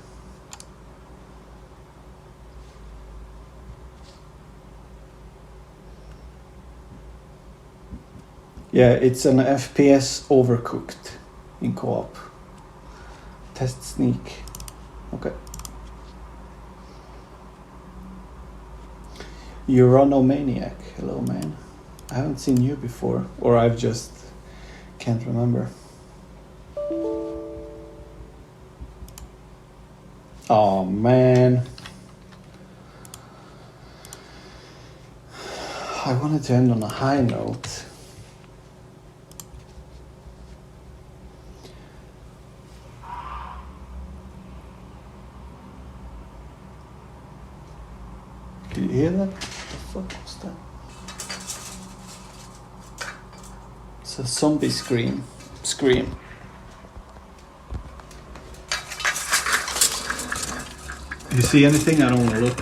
Yeah, it's an FPS overcooked in co-op. Test sneak. Okay. Euronomaniac. Hello, man. I haven't seen you before, or I've just can't remember. Oh, man. I wanted to end on a high note. Did you hear that? What the fuck was that? It's a zombie scream. You see anything? I don't want to look.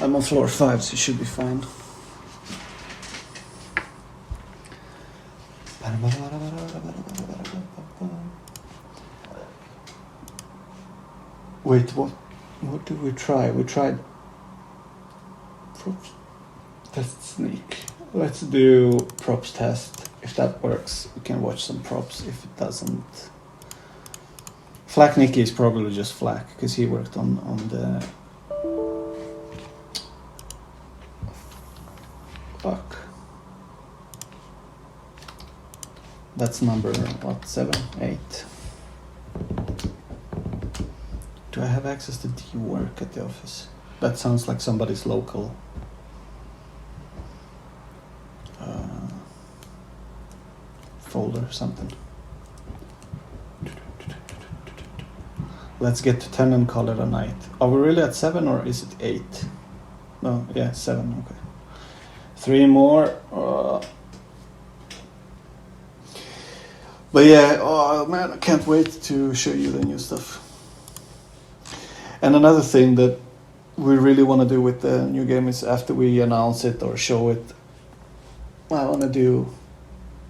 I'm on floor 5, so it should be fine. Wait, what did we try? We tried props test sneak. Let's do props test. If that works, we can watch some props. If it doesn't, Flack Nicky is probably just Flack because he worked on the fuck. That's number what, 7, 8. Do I have access to D-Work at the office? That sounds like somebody's local. Folder or something. Let's get to 10 and call it a night. Are we really at 7 or is it 8? No, yeah, 7, okay. 3 more. But yeah, oh man, I can't wait to show you the new stuff. And another thing that we really want to do with the new game is after we announce it or show it, I want to do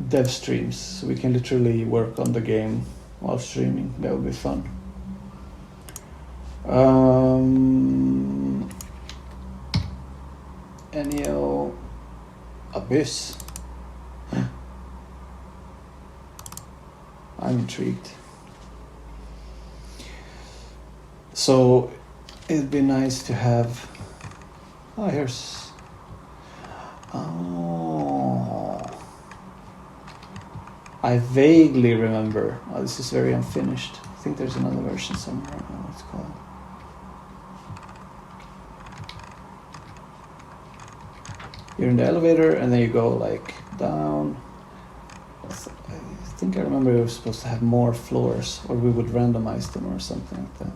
dev streams so we can literally work on the game while streaming. That would be fun. Ennio Abyss. I'm intrigued. So it'd be nice to have. Oh, here's. Oh. I vaguely remember. Oh, this is very unfinished. I think there's another version somewhere. I don't know what it's called. you're in the elevator and then you go like down. I think I remember we were supposed to have more floors, or we would randomize them or something like that.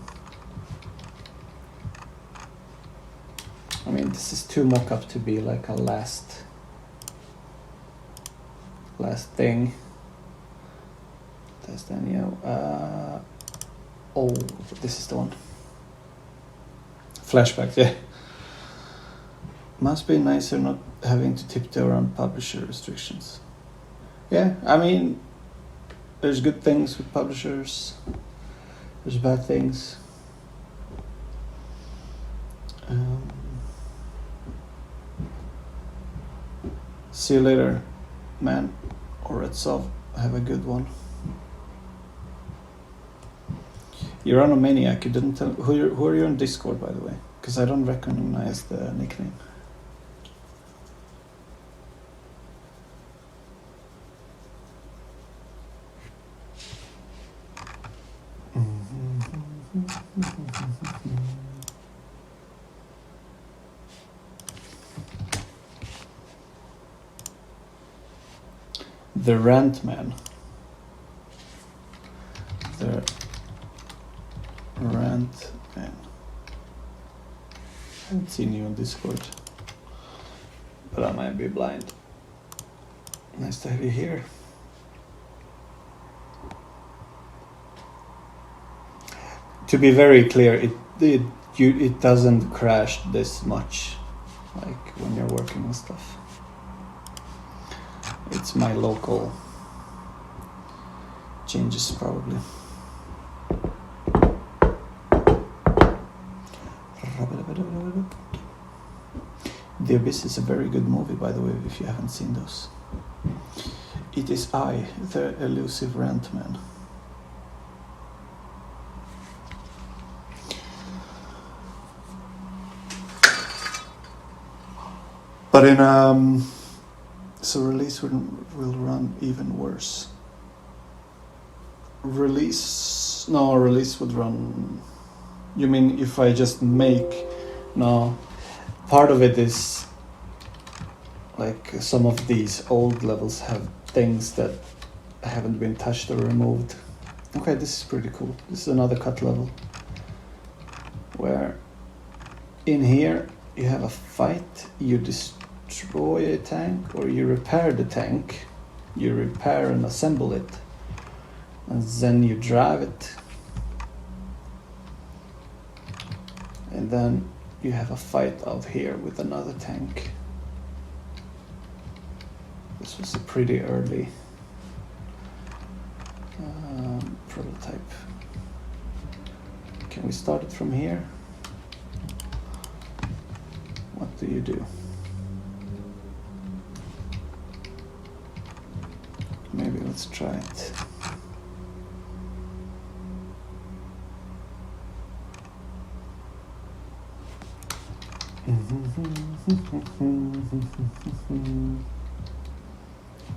I mean, this is too mock-up to be like a last thing. That's Daniel. Oh, this is the one. Flashback, yeah. Must be nicer not having to tiptoe around publisher restrictions. Yeah, I mean, there's good things with publishers. There's bad things. See you later, man. Or Redsov. Have a good one. You're on a maniac. You didn't tell who are you on Discord, by the way? Because I don't recognize the nickname. The Rant Man. The Rant Man. I haven't seen you on Discord, but I might be blind. Nice to have you here. To be very clear, it doesn't crash this much, like when you're working and stuff. It's my local changes probably. The Abyss is a very good movie, by the way, if you haven't seen those. It is I, the elusive Rant Man. But in so release will run even worse. Release would run. You mean if I just make? No, part of it is like some of these old levels have things that haven't been touched or removed. Okay, this is pretty cool. This is another cut level where in here you have a fight. You destroy a tank or you repair the tank. You repair and assemble it, and then you drive it, and then you have a fight out here with another tank. This was a pretty early prototype. Can we start it from here? What do you do? Maybe let's try it.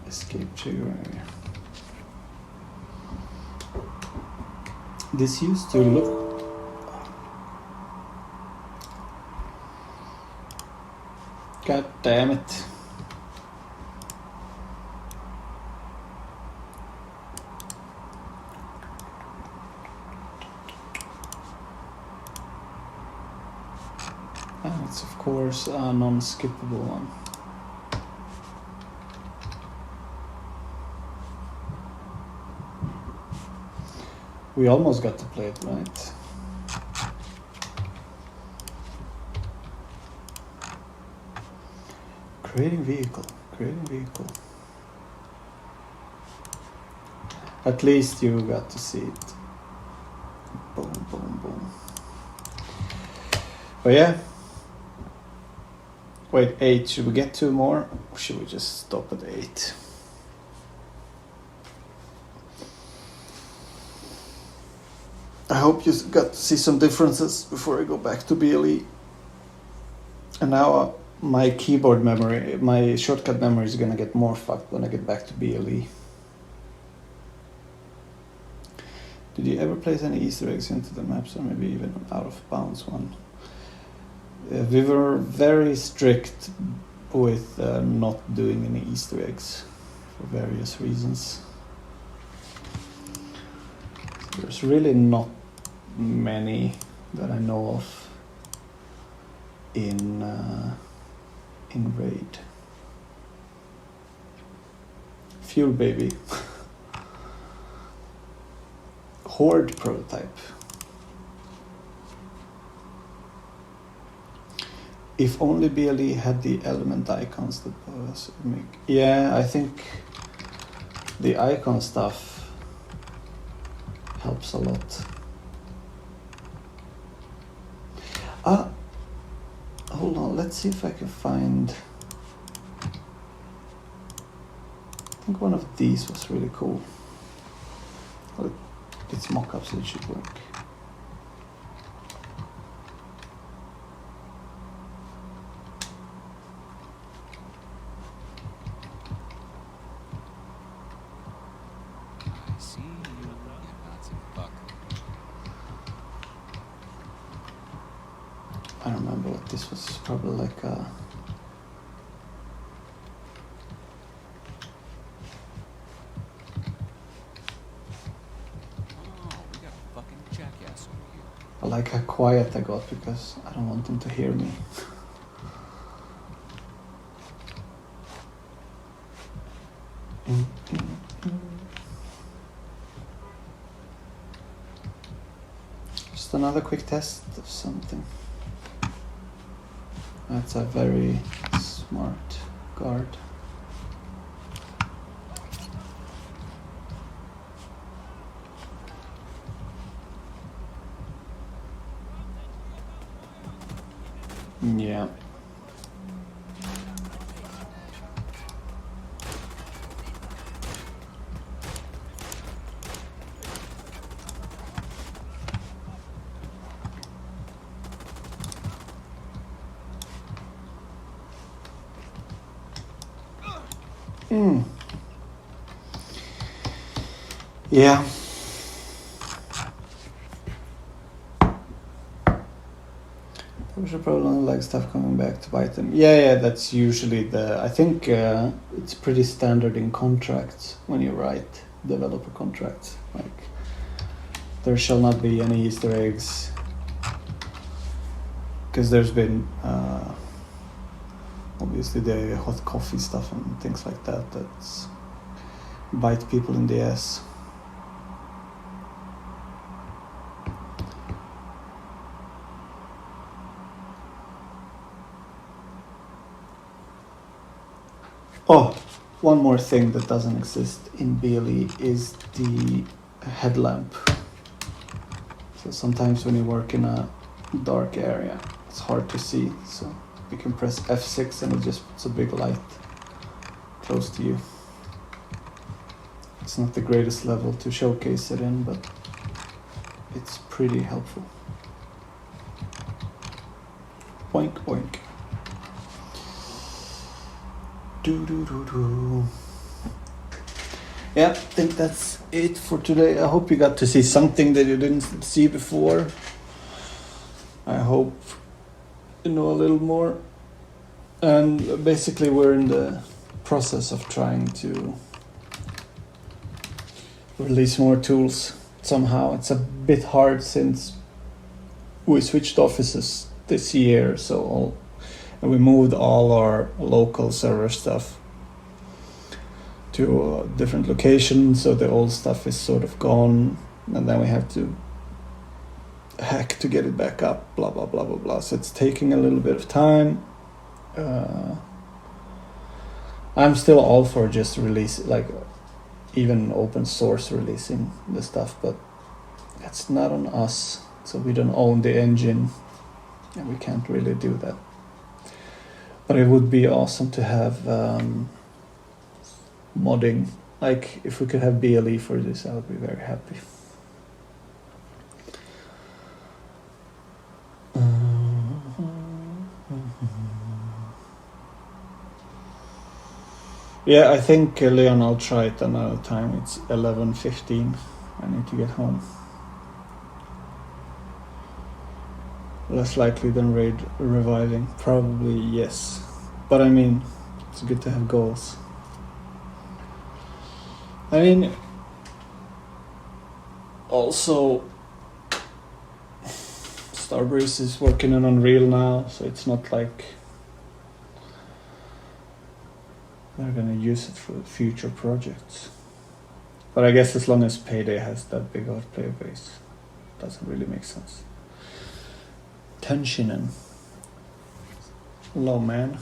Escape trigger area. This used to look. God damn it. It's of course a non-skippable one. We almost got to play it, right? Creating vehicle. At least you got to see it. Boom, boom, boom. But yeah. Wait, 8. Should we get 2 more? Or should we just stop at 8? I hope you got to see some differences before I go back to BLE. And now my keyboard memory, my shortcut memory is gonna get more fucked when I get back to BLE. Did you ever place any Easter eggs into the maps, or maybe even an out of bounds one? We were very strict with not doing any Easter eggs for various reasons. There's really not many that I know of in Raid. Fuel Baby. Horde prototype. If only BLE had the element icons that was make. Yeah, I think the icon stuff helps a lot. Hold on, let's see if I can find. I think one of these was really cool. Well, it's mock-up, so it should work. I see you, Nazi fuck. I don't remember what this was. Probably like a. Oh, we got a fucking jackass over here. I like how quiet I got because I don't want them to hear me. Just another quick test of something. That's a very smart guard. Yeah. Yeah. We should probably like stuff coming back to bite them. Yeah, that's usually I think it's pretty standard in contracts when you write developer contracts. Like, there shall not be any Easter eggs. Because there's been obviously the hot coffee stuff and things like that that's bite people in the ass. Oh, one more thing that doesn't exist in BLE is the headlamp. So sometimes when you work in a dark area, it's hard to see. So you can press F6 and it just puts a big light close to you. It's not the greatest level to showcase it in, but it's pretty helpful. Oink, oink. Do. Yeah, I think that's it for today. I hope you got to see something that you didn't see before. I hope you know a little more. And basically we're in the process of trying to release more tools somehow. It's a bit hard since we switched offices this year, and we moved all our local server stuff to a different location, so the old stuff is sort of gone, and then we have to hack to get it back up, blah blah blah blah blah. So it's taking a little bit of time. I'm still all for just release, like even open source releasing the stuff, but it's not on us, so we don't own the engine and we can't really do that. But it would be awesome to have modding. Like, if we could have BLE for this, I would be very happy. Yeah, I think, Leon, I'll try it another time. It's 11:15. I need to get home. Less likely than raid reviving. Probably yes. But I mean, it's good to have goals. I mean, also, Starbreeze is working on Unreal now, so it's not like they're gonna use it for future projects. But I guess as long as Payday has that big of player base, doesn't really make sense. Tenshinen. Hello, man.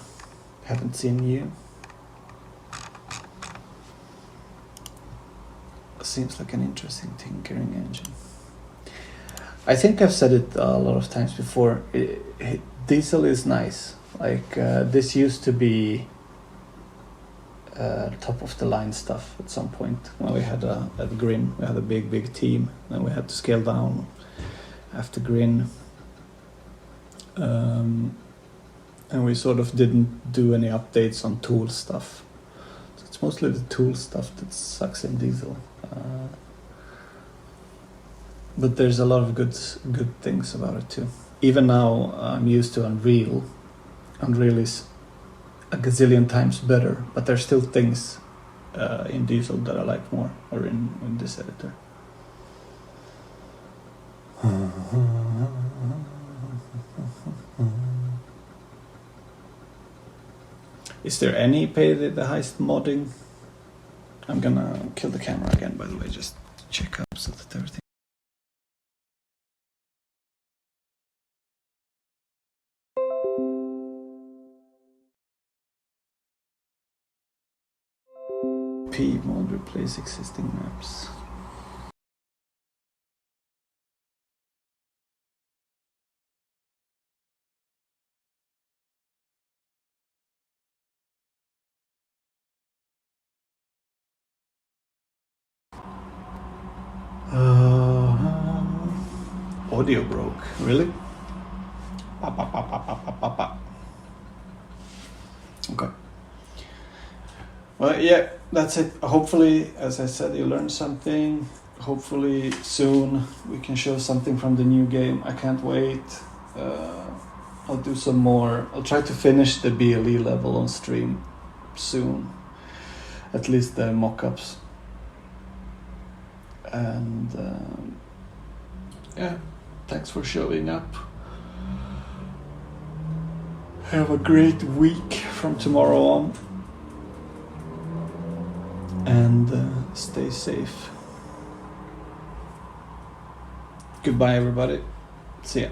Haven't seen you. Seems like an interesting tinkering engine. I think I've said it a lot of times before. Diesel is nice. Like this used to be top of the line stuff at some point when we had at Grin. We had a big team, and we had to scale down after Grin. And we sort of didn't do any updates on tool stuff. So it's mostly the tool stuff that sucks in Diesel. But there's a lot of good things about it too. Even now, I'm used to Unreal. Unreal is a gazillion times better, but there's still things in Diesel that I like more, or in this editor. Is there any Payday the Heist modding? I'm gonna kill the camera again, by the way, just check up so that everything. P mod replace existing maps. Audio broke, really? Okay. Well, yeah, that's it. Hopefully, as I said, you learned something. Hopefully soon we can show something from the new game. I can't wait. I'll do some more. I'll try to finish the BLE level on stream soon. At least the mock-ups. And yeah, thanks for showing up. Have a great week from tomorrow on. And stay safe. Goodbye, everybody. See ya.